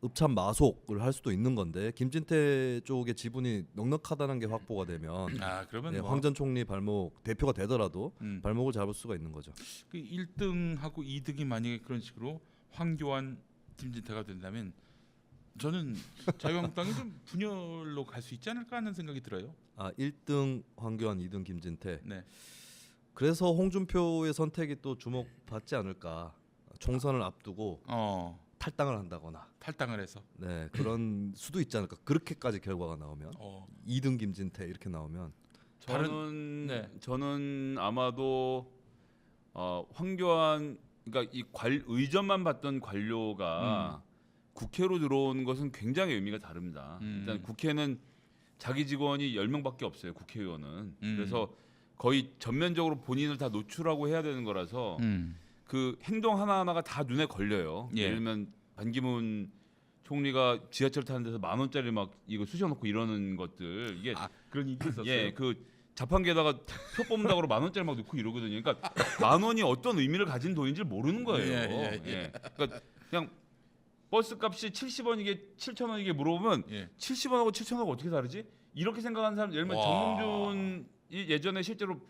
읍참 마속을 할 수도 있는 건데 김진태 쪽의 지분이 넉넉하다는 게 확보가 되면 그러면 네, 뭐 황 전 총리 발목 대표가 되더라도 발목을 잡을 수가 있는 거죠. 그 1등하고 2등이 만약에 그런 식으로 황교안, 김진태가 된다면 저는 자유한국당이 좀 분열로 갈 수 있지 않을까 하는 생각이 들어요. 1등 황교안, 2등 김진태. 네. 그래서 홍준표의 선택이 또 주목받지 않을까. 총선을 앞두고 탈당을 한다거나 탈당을 해서 네 그런 수도 있지 않을까. 그렇게까지 결과가 나오면 2등 김진태 이렇게 나오면 저는 아마도 황교안 그러니까 이 의전만 받던 관료가 국회로 들어온 것은 굉장히 의미가 다릅니다. 일단 국회는 자기 직원이 10명밖에 없어요. 국회의원은. 그래서 거의 전면적으로 본인을 다 노출하고 해야 되는 거라서 그 행동 하나하나가 다 눈에 걸려요. 예를 들면 반기문 총리가 지하철 타는 데서 10,000원짜리 막 이거 쑤셔놓고 이러는 것들 이게 그런 얘기 있었어요. 예, 그 자판기에다가 표 뽑는다고 10,000원짜리 막 넣고 이러거든요. 그러니까 10,000원이 어떤 의미를 가진 돈인지 모르는 거예요. 예. 그러니까 그냥 버스 값이 70원이게 7,000원이게 물어보면 70원하고 7,000원하고 어떻게 다르지? 이렇게 생각하는 사람 예를 들면 정몽준이 예전에 실제로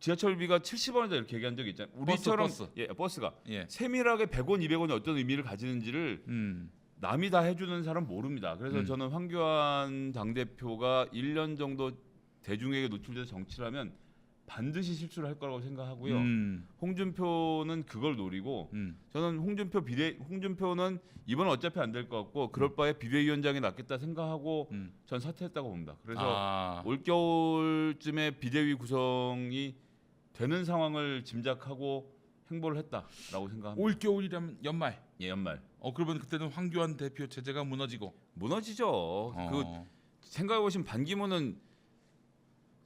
지하철비가 70원이다 이렇게 얘기한 적이 있잖아요. 우리처럼 버스가 세밀하게 100원, 200원이 어떤 의미를 가지는지를 남이 다 해주는 사람 모릅니다. 그래서 저는 황교안 당대표가 1년 정도 대중에게 노출돼서 정치를 하면 반드시 실수를 할 거라고 생각하고요. 홍준표는 그걸 노리고 저는 홍준표는 이번은 어차피 안 될 것 같고 그럴 바에 비대위원장이 낫겠다 생각하고 전 사퇴했다고 봅니다. 그래서 올겨울쯤에 비대위 구성이 되는 상황을 짐작하고 행보를 했다라고 생각합니다. 올 겨울이라면 연말. 예, 연말. 그러면 그때는 황교안 대표 체제가 무너지죠. 그 생각해 보시면 반기문은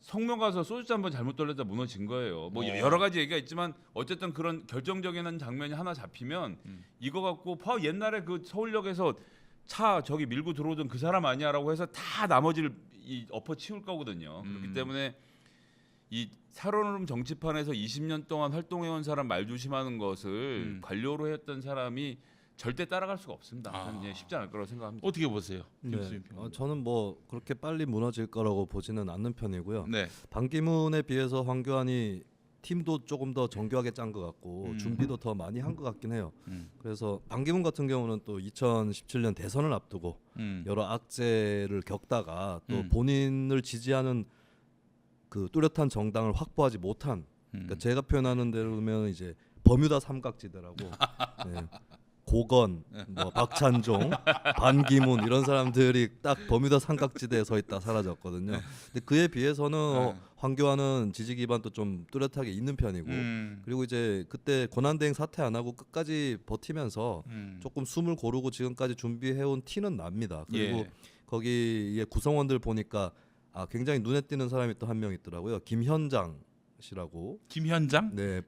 성명 가서 소주잔 한번 잘못 돌렸다 무너진 거예요. 뭐 여러 가지 얘기가 있지만 어쨌든 그런 결정적인 장면이 하나 잡히면 이거 갖고 옛날에 그 서울역에서 차 저기 밀고 들어오던 그 사람 아니야라고 해서 다 나머지를 엎어치울 거거든요. 그렇기 때문에 이 살얼음 정치판에서 20년 동안 활동해온 사람 말 조심하는 것을 관료로 했던 사람이 절대 따라갈 수가 없습니다. 아. 저는 쉽지 않을 거라고 생각합니다. 어떻게 보세요? 네. 김수민 평론가. 저는 뭐 그렇게 빨리 무너질 거라고 보지는 않는 편이고요. 네. 반기문에 비해서 황교안이 팀도 조금 더 정교하게 짠 것 같고 준비도 더 많이 한 것 같긴 해요. 그래서 반기문 같은 경우는 또 2017년 대선을 앞두고 여러 악재를 겪다가 또 본인을 지지하는 그 뚜렷한 정당을 확보하지 못한, 그러니까 제가 표현하는 대로면 이제 버뮤다 삼각지대라고 네. 고건, 뭐 박찬종, 반기문 이런 사람들이 딱 버뮤다 삼각지대에 서 있다 사라졌거든요. 근데 그에 비해서는 황교안은 지지 기반도 좀 뚜렷하게 있는 편이고, 그리고 이제 그때 권한대행 사퇴 안 하고 끝까지 버티면서 조금 숨을 고르고 지금까지 준비해온 티는 납니다. 그리고 예. 거기에 구성원들 보니까 굉장히 눈에 띄는 사람이 또 한 명 있더라고요. 김현장 씨라고. 김현장? 네,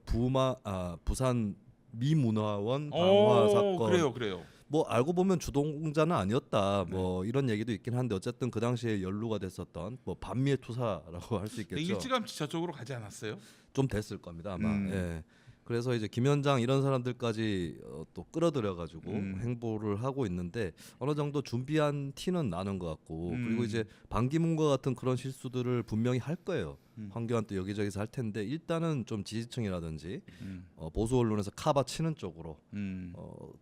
부산 미문화원 방화 사건. 그래요. 뭐 알고 보면 주동자는 아니었다. 뭐 이런 얘기도 있긴 한데 어쨌든 그 당시에 연루가 됐었던 뭐 반미의 투사라고 할 수 있겠죠. 일찌감치 저쪽으로 가지 않았어요? 좀 됐을 겁니다 아마. 예. 그래서 이제 김현장 이런 사람들까지 또 끌어들여 가지고 행보를 하고 있는데 어느 정도 준비한 티는 나는 것 같고, 그리고 이제 반기문과 같은 그런 실수들을 분명히 할 거예요. 황교안 또 여기저기서 할 텐데 일단은 좀 지지층이라든지 보수 언론에서 카바 치는 쪽으로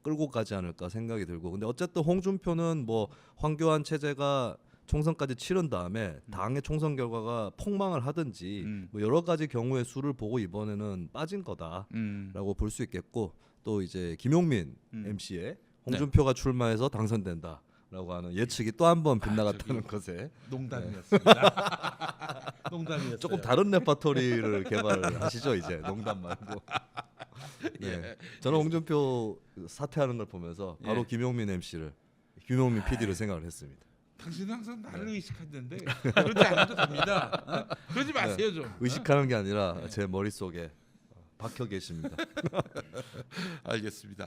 끌고 가지 않을까 생각이 들고, 근데 어쨌든 홍준표는 뭐 황교안 체제가 총선까지 치른 다음에 당의 총선 결과가 폭망을 하든지 뭐 여러 가지 경우의 수를 보고 이번에는 빠진 거다라고 볼 수 있겠고, 또 이제 김용민 MC의 홍준표가 출마해서 당선된다라고 하는 예측이 또 한 번 빗나갔다는 것에 농담이었습니다. 농담이었어요. 조금 다른 레퍼토리를 개발하시죠 이제. 농담 말고. 네. 저는 홍준표 사퇴하는 걸 보면서 바로 김용민 MC를, 김용민 PD를 생각을 했습니다. 당신은 항상 나를 의식하는데 그렇지 않아도 됩니다. 그러지 마세요 좀. 의식하는 게 아니라 제 머릿속에 박혀 계십니다. 알겠습니다.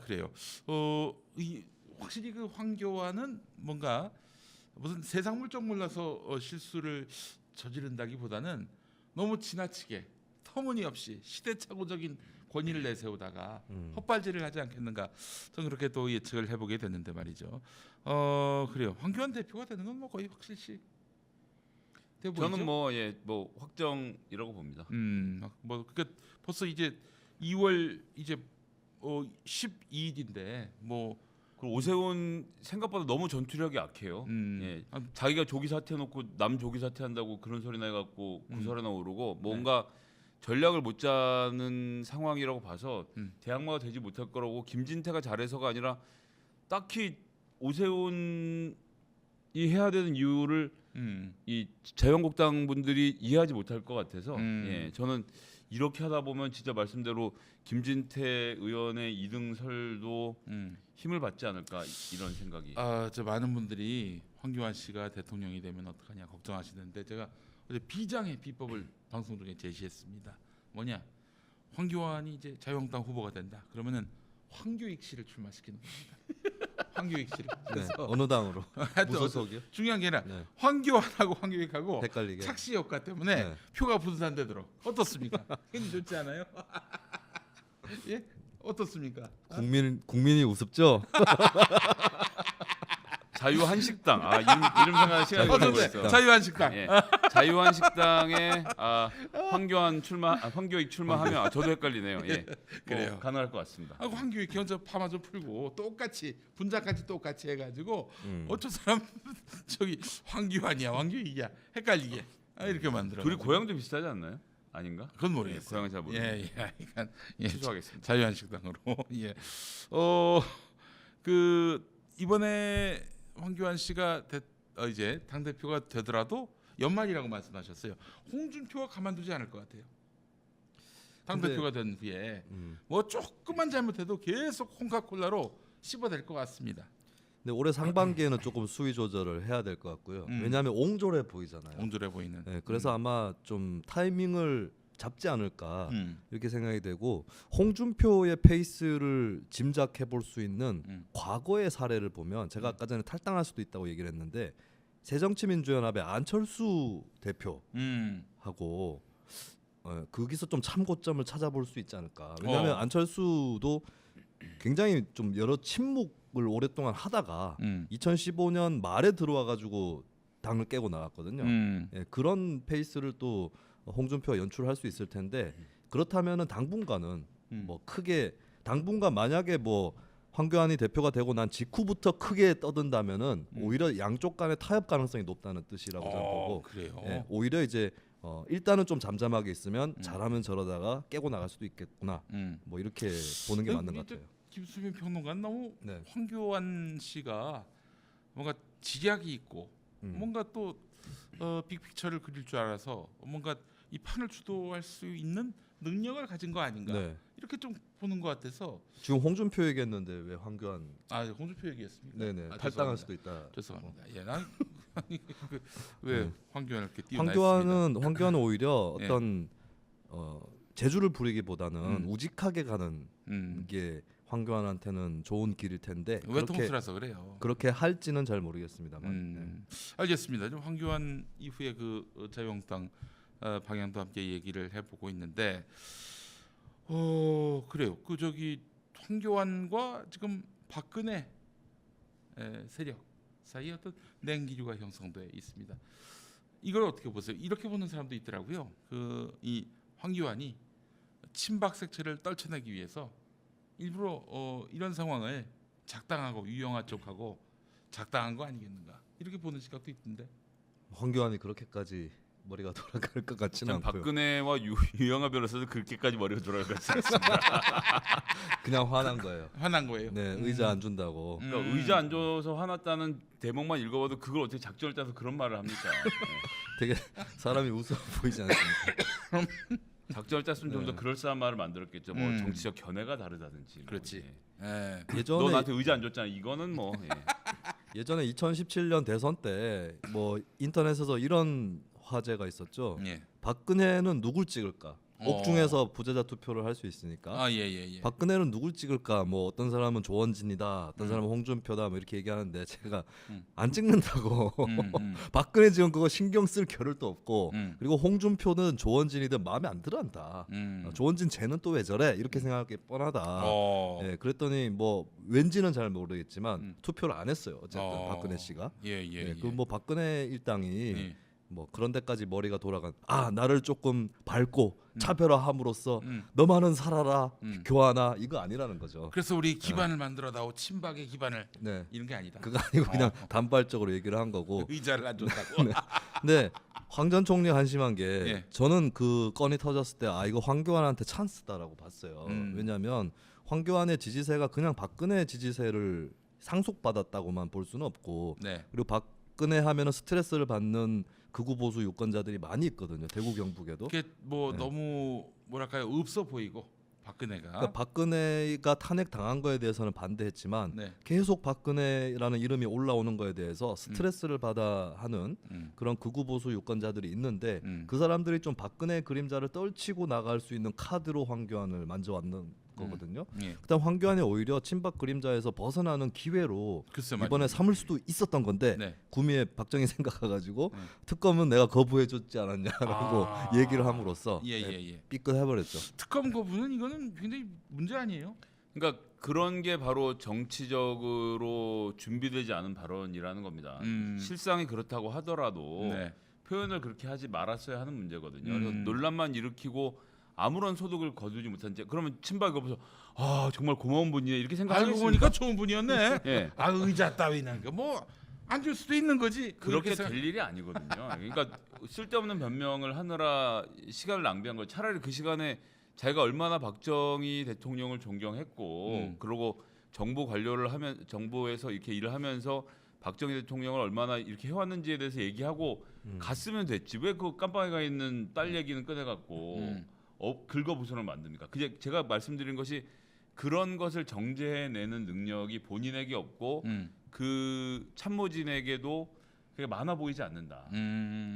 그래요. 확실히 그 황교안은 뭔가 무슨 세상 물정 몰라서 실수를 저지른다기보다는 너무 지나치게 터무니없이 시대착오적인 권위를 내세우다가 헛발질을 하지 않겠는가, 저는 그렇게 또 예측을 해보게 됐는데 말이죠. 그래요. 황교안 대표가 되는 건 뭐 거의 확실시 돼 보이죠. 저는 뭐 확정이라고 봅니다. 뭐 그러니까 벌써 이제 2월 이제 12일인데 뭐 그리고 오세훈 생각보다 너무 전투력이 약해요. 예. 자기가 조기 사퇴해놓고 남 조기 사퇴한다고 그런 소리나 해갖고 구설에나 오르고 뭔가 전략을 못 짜는 상황이라고 봐서 대항마가 되지 못할 거라고, 김진태가 잘해서가 아니라 딱히 오세훈이 해야 되는 이유를 이 자유한국당 분들이 이해하지 못할 것 같아서 예, 저는 이렇게 하다 보면 진짜 말씀대로 김진태 의원의 2등 설도 힘을 받지 않을까, 이런 생각이. 저 많은 분들이 황교안 씨가 대통령이 되면 어떡하냐 걱정하시는데, 제가 어제 비장의 비법을 방송 중에 제시했습니다. 뭐냐? 황교안이 이제 자유한국당 후보가 된다. 그러면은 황교익 씨를 출마시키는 겁니다. 황교익 씨를. 그래서 어느 당으로? 하여튼 무소속이요? 중요한 게 아니라 네. 황교안하고 황교익하고 헷갈리게. 착시 효과 때문에 네. 표가 분산되도록. 어떻습니까? 괜히 좋지 않아요? 예? 어떻습니까? 국민이 우습죠? 자유한식당. 이름 생각하는 시간이 걸리고 있어. 자유한식당. 예. 자유한식당에 황교익 출마하면 저도 헷갈리네요. 예. 그래요. 가능할 것 같습니다. 황교익 현재 파마 좀 풀고 똑같이 분자까지 똑같이 해가지고 어쩔 사람 저기 황교안이야 황교익이야 헷갈리게 이렇게 만들어. 둘이 고향도 비슷하지 않나요? 아닌가? 그건 모르겠어요. 고향은 잘 모르겠어요. 취소하겠습니다. 자유한식당으로. 예. 그 이번에 황교안 씨가 이제 당 대표가 되더라도 연말이라고 말씀하셨어요. 홍준표가 가만두지 않을 것 같아요. 당 대표가 된 후에 뭐 조금만 잘못해도 계속 콩카콜라로 씹어댈 것 같습니다. 근데 올해 상반기에는 조금 수위 조절을 해야 될 것 같고요. 왜냐하면 옹졸해 보이잖아요. 옹졸해 보이는. 네, 그래서 아마 좀 타이밍을 잡지 않을까 이렇게 생각이 되고, 홍준표의 페이스를 짐작해 볼 수 있는 과거의 사례를 보면, 제가 아까 전에 탈당할 수도 있다고 얘기를 했는데 새정치민주연합의 안철수 대표하고 거기서 좀 참고점을 찾아볼 수 있지 않을까. 왜냐하면 안철수도 굉장히 좀 여러 침묵을 오랫동안 하다가 2015년 말에 들어와 가지고 당을 깨고 나갔거든요. 예, 그런 페이스를 또 홍준표가 연출할 수 있을 텐데 그렇다면은 당분간은 뭐 크게 당분간 만약에 뭐 황교안이 대표가 되고 난 직후부터 크게 떠든다면은 오히려 양쪽 간의 타협 가능성이 높다는 뜻이라고 저는 보고 그래요. 예, 오히려 이제 일단은 좀 잠잠하게 있으면 잘하면 저러다가 깨고 나갈 수도 있겠구나. 뭐 이렇게 보는 게 맞는 것 같아요. 김수민 평론가는 너무 네. 황교안 씨가 뭔가 지략이 있고 뭔가 또 빅픽처를 그릴 줄 알아서 뭔가 이 판을 주도할 수 있는 능력을 가진 거 아닌가 네. 이렇게 좀 보는 것 같아서 지금 홍준표 얘기했는데 왜 황교안? 홍준표 얘기했습니까? 네네 아, 탈당할 죄송합니다. 수도 있다. 죄송합니다. 예, 난왜 황교안을 이렇게 띄워놨습니다. 황교안은 오히려 예. 어떤 재주를 부리기보다는 우직하게 가는 게 황교안한테는 좋은 길일 텐데 외통수라서 그래요. 그렇게 할지는 잘 모르겠습니다만. 네. 알겠습니다. 좀 황교안 이후에 그 자유한국당 방향도 함께 얘기를 해보고 있는데 그래요. 그 저기 황교안과 지금 박근혜 세력 사이에 어떤 냉기류가 형성돼 있습니다. 이걸 어떻게 보세요? 이렇게 보는 사람도 있더라고요. 이 황교안이 친박 색채를 떨쳐내기 위해서 일부러 이런 상황을 작당하고 유영아 쪽하고 작당한 거 아니겠는가 이렇게 보는 시각도 있던데. 황교안이 그렇게까지 머리가 돌아갈 것 같지는 않고요. 박근혜와 유영아 변호사도 그렇게까지 머리가 돌아가지 않습니다. 그냥 화난 거예요. 화난 거예요. 네, 의자 안 준다고. 그러니까 의자 안 줘서 화났다는 대목만 읽어봐도 그걸 어떻게 작전을 짜서 그런 말을 합니까? 되게 사람이 웃어 보이지 않습니까? 작전을 짰으면 좀 더 네. 그럴싸한 말을 만들었겠죠. 뭐 정치적 견해가 다르다든지. 그렇지. 뭐, 예. 예전에 너 나한테 의자 안 줬잖아. 이거는 뭐. 예전에 2017년 대선 때 뭐 인터넷에서 이런 화제가 있었죠. 예. 박근혜는 누굴 찍을까? 옥중에서 부재자 투표를 할 수 있으니까. 예. 박근혜는 누굴 찍을까? 뭐 어떤 사람은 조원진이다, 어떤 사람은 홍준표다, 뭐 이렇게 얘기하는데 제가 안 찍는다고. 박근혜 지금 그거 신경 쓸 겨를도 없고, 그리고 홍준표는 조원진이든 마음에 안 들어한다. 조원진 쟤는 또 왜 저래? 이렇게 생각하기 뻔하다. 예, 그랬더니 뭐 왠지는 잘 모르겠지만 투표를 안 했어요. 어쨌든 박근혜 씨가. 예. 그 뭐 박근혜 일당이 예. 뭐 그런 데까지 머리가 돌아간 나를 조금 밟고 차별화함으로써 너만은 살아라 교환아 이거 아니라는 거죠. 그래서 우리 기반을 만들어다오 친박의 기반을 네, 이런 게 아니다. 그거 아니고 그냥 단발적으로 얘기를 한 거고. 의자를 안 줬다고. 근데 황 전 총리 한심한 게 예. 저는 그 건이 터졌을 때 이거 황교안한테 찬스다라고 봤어요. 왜냐하면 황교안의 지지세가 그냥 박근혜 지지세를 상속받았다고만 볼 수는 없고, 네. 그리고 박근혜 하면은 스트레스를 받는 극우 보수 유권자들이 많이 있거든요. 대구 경북에도. 그게 뭐 네. 너무 뭐랄까요 없어 보이고 박근혜가. 그러니까 박근혜가 탄핵 당한 거에 대해서는 반대했지만 네. 계속 박근혜라는 이름이 올라오는 거에 대해서 스트레스를 받아 하는 그런 극우 보수 유권자들이 있는데 그 사람들이 좀 박근혜 그림자를 떨치고 나갈 수 있는 카드로 황교안을 만져왔는 거거든요. 예. 그다음 황교안이 오히려 친박 그림자에서 벗어나는 기회로 글쎄 이번에 말이죠. 삼을 수도 있었던 건데 네. 구미에 박정희 생각해가지고 특검은 내가 거부해줬지 않았냐라고 얘기를 함으로써 예. 삐끗해버렸죠. 특검 거부는 이거는 굉장히 문제 아니에요? 그러니까 그런 게 바로 정치적으로 준비되지 않은 발언이라는 겁니다. 실상이 그렇다고 하더라도 네. 표현을 그렇게 하지 말았어야 하는 문제거든요. 그래서 논란만 일으키고 아무런 소득을 거두지 못한 채 그러면 친박이 보면서 정말 고마운 분이네 이렇게 알고 생각하겠습니까? 보니까 좋은 분이었네. 예. 의자 따위는 뭐 안 줄 수도 있는 거지. 그렇게 될 일이 아니거든요. 그러니까 쓸데없는 변명을 하느라 시간을 낭비한 거예요. 차라리 그 시간에 자기가 얼마나 박정희 대통령을 존경했고 그리고 정부 관료를 하면 정부에서 이렇게 일을 하면서 박정희 대통령을 얼마나 이렇게 해왔는지에 대해서 얘기하고 갔으면 됐지. 왜 그 깜빵에 가 있는 딸 얘기는 꺼내갖고 긁어부선을 만듭니까? 제가 말씀드린 것이 그런 것을 정제해내는 능력이 본인에게 없고 그 참모진에게도 그게 많아 보이지 않는다.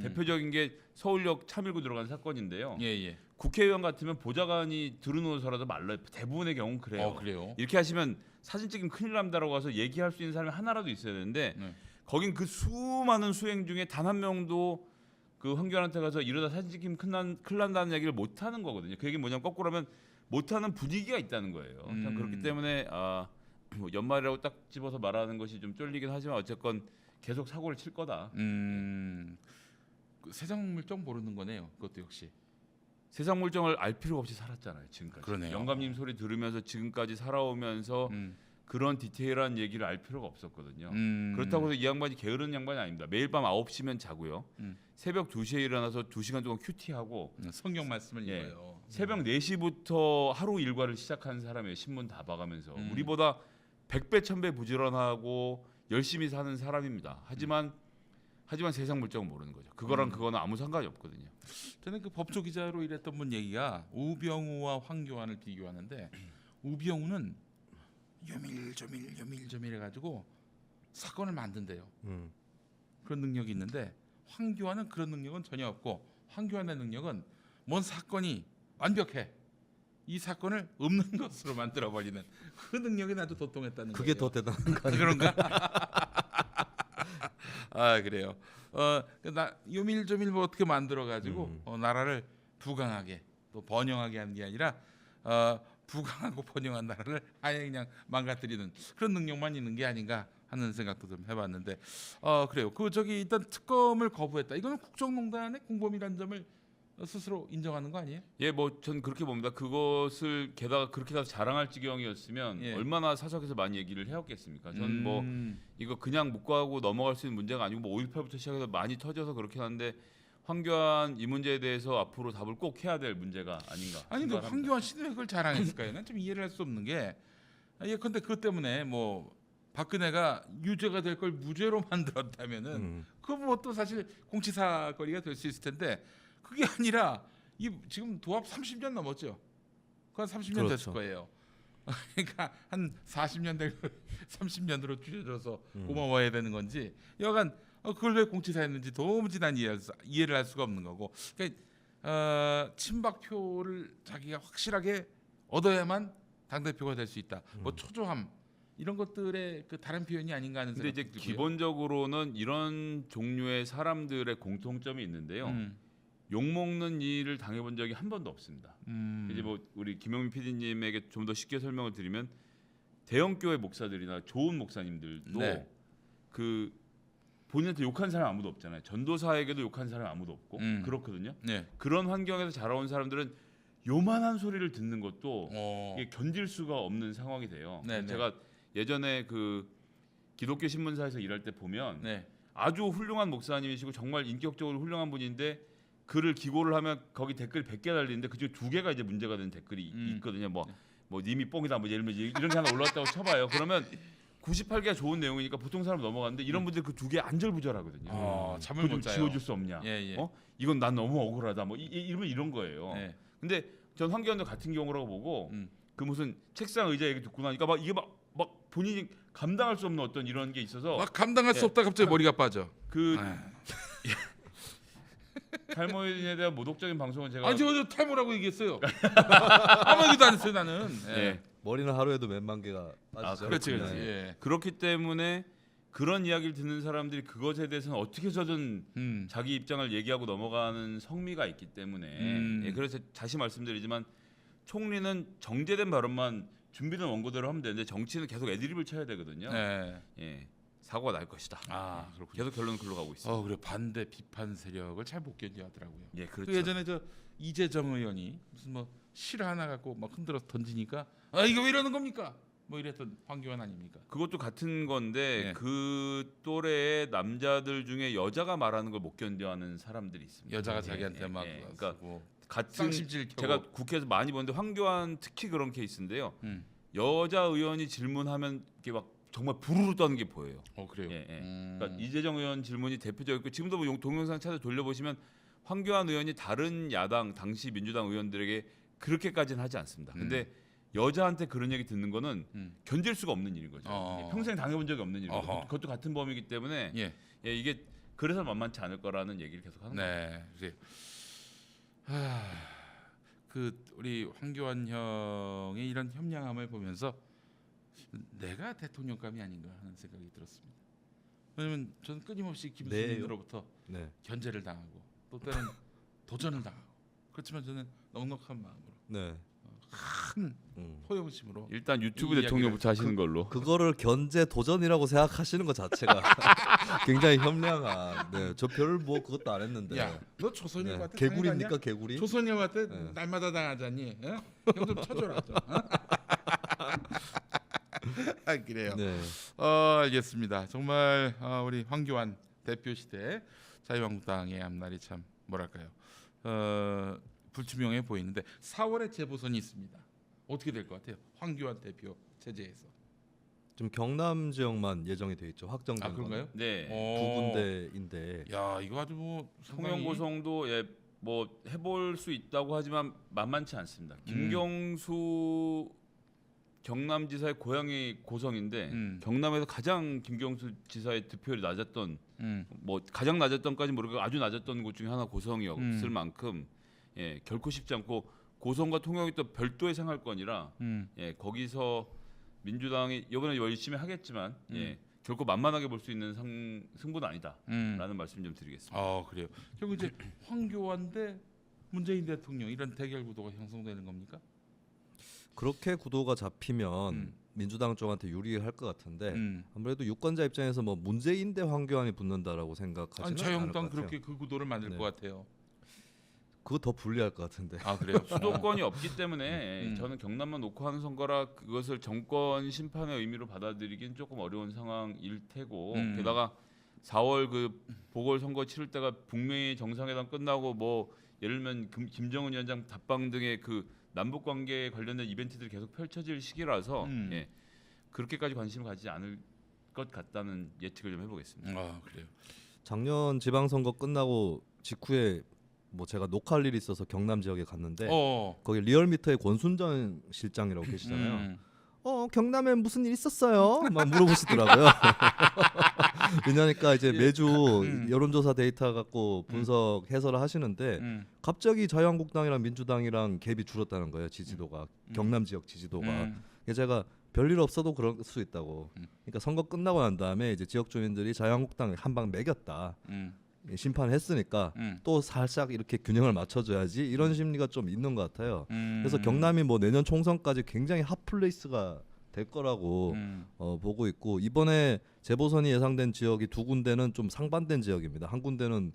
대표적인 게 서울역 차 밀고 들어간 사건인데요. 예. 국회의원 같으면 보좌관이 들어누워서라도 말라요. 대부분의 경우는 그래요. 그래요. 이렇게 하시면 사진 찍으면 큰일 납니다라고 해서 얘기할 수 있는 사람이 하나라도 있어야 되는데 네. 거긴 그 수많은 수행 중에 단 한 명도 그 황교안한테 가서 이러다 사진 찍히면 큰일 난다는 얘기를 못 하는 거거든요. 그 얘기는 뭐냐면 거꾸로 하면 못하는 분위기가 있다는 거예요. 참 그렇기 때문에 뭐 연말이라고 딱 집어서 말하는 것이 좀 쫄리긴 하지만 어쨌건 계속 사고를 칠 거다. 그 세상 물정 모르는 거네요. 그것도 역시. 세상 물정을 알 필요가 없이 살았잖아요. 지금까지. 그러네요. 영감님 소리 들으면서 지금까지 살아오면서 그런 디테일한 얘기를 알 필요가 없었거든요. 그렇다고 해서 이 양반이 게으른 양반이 아닙니다. 매일 밤 9시면 자고요. 새벽 2시에 일어나서 2시간 동안 큐티하고 성경 말씀을 예. 읽어요. 새벽 4시부터 하루 일과를 시작한 사람이에요. 신문 다 봐가면서. 우리보다 100배 1000배 부지런하고 열심히 사는 사람입니다. 하지만 세상 물정은 모르는 거죠. 그거랑 그거는 아무 상관이 없거든요. 저는 그 법조 기자로 일했던 분 얘기가 우병우와 황교안을 비교하는데 우병우는 요밀조밀 해가지고 사건을 만든대요. 그런 능력이 있는데 황교안은 그런 능력은 전혀 없고 황교안의 능력은 뭔 사건이 완벽해. 이 사건을 없는 것으로 만들어 버리는 그 능력이 나도 도통했다는 그게 거예요. 더 대단한 거 아니에요? 그런가? 아 그래요. 나 요밀조밀 뭐 어떻게 만들어 가지고 나라를 부강하게 또 번영하게 하는 게 아니라 부강하고 번영한 나라를 아예 그냥 망가뜨리는 그런 능력만 있는 게 아닌가 하는 생각도 좀 해봤는데 그래요. 그 저기 일단 특검을 거부했다. 이거는 국정농단의 공범이라는 점을 스스로 인정하는 거 아니에요? 예, 뭐 전 그렇게 봅니다. 그것을 게다가 그렇게 다 자랑할 지경이었으면 예. 얼마나 사석에서 많이 얘기를 해왔겠습니까? 저는 뭐 이거 그냥 묵과하고 넘어갈 수 있는 문제가 아니고 뭐 5.18부터 시작해서 많이 터져서 그렇게 하는데 황교안 이 문제에 대해서 앞으로 답을 꼭 해야 될 문제가 아닌가. 아니 근데 생각합니다. 황교안 씨는 왜 그걸 자랑했을까요? 난 좀 이해를 할 수 없는 게 근데 그것 때문에 뭐 박근혜가 유죄가 될 걸 무죄로 만들었다면은 그거 뭐 또 사실 공치사거리가 될 수 있을 텐데 그게 아니라 이 지금 도합 30년 넘었죠. 그한 30년 그렇죠. 됐을 거예요. 그러니까 한 40년 될 30년으로 줄여줘서 고마워해야 되는 건지 여간 그걸 왜 공치사했는지 도무지 난 이해를 할 수가 없는 거고 그러니까 친박표를 자기가 확실하게 얻어야만 당대표가 될 수 있다. 뭐 초조함 이런 것들의 그 다른 표현이 아닌가 하는 근데 생각이 이제 들고요. 기본적으로는 이런 종류의 사람들의 공통점이 있는데요. 욕 먹는 일을 당해본 적이 한 번도 없습니다. 이제 뭐 우리 김영민 PD님에게 좀 더 쉽게 설명을 드리면 대형 교회 목사들이나 좋은 목사님들도 네. 그 본인한테 욕한 사람 아무도 없잖아요. 전도사에게도 욕한 사람 아무도 없고 그렇거든요. 네. 그런 환경에서 자라온 사람들은 요만한 소리를 듣는 것도 이게 견딜 수가 없는 상황이 돼요. 네, 네. 제가 예전에 그 기독교 신문사에서 일할 때 보면 네. 아주 훌륭한 목사님이시고 정말 인격적으로 훌륭한 분인데 글을 기고를 하면 거기 댓글이 100개 달리는데 그중에 2개가 이제 문제가 되는 댓글이 있거든요. 뭐 님이 뽕이다 뭐 예를 들면 이런 게 하나 올라왔다고 쳐봐요. 그러면 98개가 좋은 내용이니까 보통 사람 넘어가는데 이런 분들 그 2개 안절부절하거든요. 잠을 그거 못 좀 자요. 지워줄 수 없냐? 예. 이건 난 너무 억울하다. 뭐 이런 거예요. 네. 근데 전 황교안도 같은 경우라고 보고 그 무슨 책상 의자 얘기 듣고 나니까 막 이게 막 본인이 감당할 수 없는 어떤 이런 게 있어서 막 감당할 수 예. 없다 갑자기 머리가 빠져. 그 탈모인에 대한 모독적인 방송은 제가 아니 저 탈모라고 얘기했어요. 아무 얘기도 안 했어요 나는. 예. 머리는 하루에도 몇만 개가 빠지죠. 그렇지. 네. 예. 그렇기 때문에 그런 이야기를 듣는 사람들이 그것에 대해서는 어떻게 해서든 자기 입장을 얘기하고 넘어가는 성미가 있기 때문에 예, 그래서 다시 말씀드리지만 총리는 정제된 발언만 준비된 원고대로 하면 되는데 정치는 계속 애드립을 쳐야 되거든요. 네. 예, 사고가 날 것이다. 그렇군요. 계속 결론은 글로 가고 있어요. 그래 반대 비판 세력을 잘 못 견디하더라고요. 예, 그렇죠. 그 예전에 저 이재정 의원이 무슨 뭐 실 하나 갖고 막 흔들어 던지니까 이거 왜 이러는 겁니까? 뭐 이랬던 황교안 아닙니까? 그것도 같은 건데 예. 그 또래의 남자들 중에 여자가 말하는 걸 못 견뎌하는 사람들이 있습니다. 여자가 예, 자기한테 막 그러니까 쓰고 같은 쌍심질 켜고. 제가 국회에서 많이 보는데 황교안 특히 그런 케이스인데요. 음. 여자 의원이 질문하면 이게 막 정말 부르르 떠는 게 보여요. 그래요. 예, 예. 그러니까 이재정 의원 질문이 대표적이고 지금도 뭐 동영상 찾아 돌려보시면 황교안 의원이 다른 야당 당시 민주당 의원들에게 그렇게까지는 하지 않습니다. 근데 여자한테 그런 얘기 듣는 거는 견딜 수가 없는 일인 거죠. 평생 당해본 적이 없는 일이고 그것도 같은 범위이기 때문에 예. 예, 이게 그래서 만만치 않을 거라는 얘기를 계속 하는 거예요. 네. 그래요. 그 우리 황교안 형의 이런 협량함을 보면서 내가 대통령감이 아닌가 하는 생각이 들었습니다. 왜냐면 저는 끊임없이 김수민으로부터 네. 견제를 당하고 또 때는 도전을 당하고 그렇지만 저는 넉넉한 마음으로 네. 큰 포용심으로 일단 유튜브 이 대통령부터 하시는 걸로. 그거를 견제 도전이라고 생각하시는 것 자체가 굉장히 현명한. 네, 저 별 뭐 그것도 안 했는데. 야, 너 조선인 네, 같아? 개구리입니까 개구리? 조선인 같아? 네. 날마다 당하자니? 형 좀 쳐줘라 좀. 아, 그래요. 네. 알겠습니다. 정말 우리 황교안 대표 시대 자유한국당의 앞날이 참 뭐랄까요? 불투명해 보이는데 4월에 재보선이 있습니다. 어떻게 될 것 같아요? 황교안 대표 체제에서. 좀 경남 지역만 예정이 돼 있죠. 확정된 아, 그런가요? 네. 두 군데인데. 야, 이거 아주 뭐 통영 고성도 뭐 해볼 수 있다고 하지만 만만치 않습니다. 김경수 경남지사의 고향이 고성인데 경남에서 가장 김경수 지사의 득표율이 낮았던 뭐 가장 낮았던까지 모르고 아주 낮았던 곳 중에 하나 고성이었을 만큼 결코 쉽지 않고 고성과 통영이 또 별도의 생활권이라 거기서 민주당이 이번에 열심히 하겠지만 결코 만만하게 볼 수 있는 승부는 아니다라는 말씀 좀 드리겠습니다. 아, 그래요. 결국 이제 황교안 대 문재인 대통령 이런 대결 구도가 형성되는 겁니까? 그렇게 구도가 잡히면 민주당 쪽한테 유리할 것 같은데 아무래도 유권자 입장에서 뭐 문재인 대 황교안이 붙는다라고 생각하지는 않을 것 자유한국당 같아요. 그렇게 그 구도를 만들 네. 것 같아요. 그거 더 불리할 것 같은데. 아, 그래요? 수도권이 없기 때문에 저는 경남만 놓고 하는 선거라 그것을 정권 심판의 의미로 받아들이긴 조금 어려운 상황일 테고 게다가 4월 그 보궐선거 치를 때가 북미 정상회담 끝나고 뭐 예를 들면 김정은 위원장 답방 등의 그 남북 관계에 관련된 이벤트들이 계속 펼쳐질 시기라서 그렇게까지 관심을 가지지 않을 것 같다는 예측을 좀 해보겠습니다. 아, 그래요. 작년 지방선거 끝나고 직후에 뭐 제가 녹화할 일이 있어서 경남 지역에 갔는데 거기 리얼미터의 권순정 실장이라고 계시잖아요. 경남에 무슨 일 있었어요? 막 물어보시더라고요. 왜냐니까 이제 매주 여론조사 데이터 갖고 분석 해설을 하시는데 갑자기 자유한국당이랑 민주당이랑 갭이 줄었다는 거예요. 지지도가 경남 지역 지지도가. 제가 별일 없어도 그럴 수 있다고. 그러니까 선거 끝나고 난 다음에 이제 지역 주민들이 자유한국당을 한 방 매겼다. 심판했으니까 또 살짝 이렇게 균형을 맞춰줘야지 이런 심리가 좀 있는 것 같아요. 그래서 경남이 뭐 내년 총선까지 굉장히 핫플레이스가 될 거라고 보고 있고 이번에 재보선이 예상된 지역이 두 군데는 좀 상반된 지역입니다. 한 군데는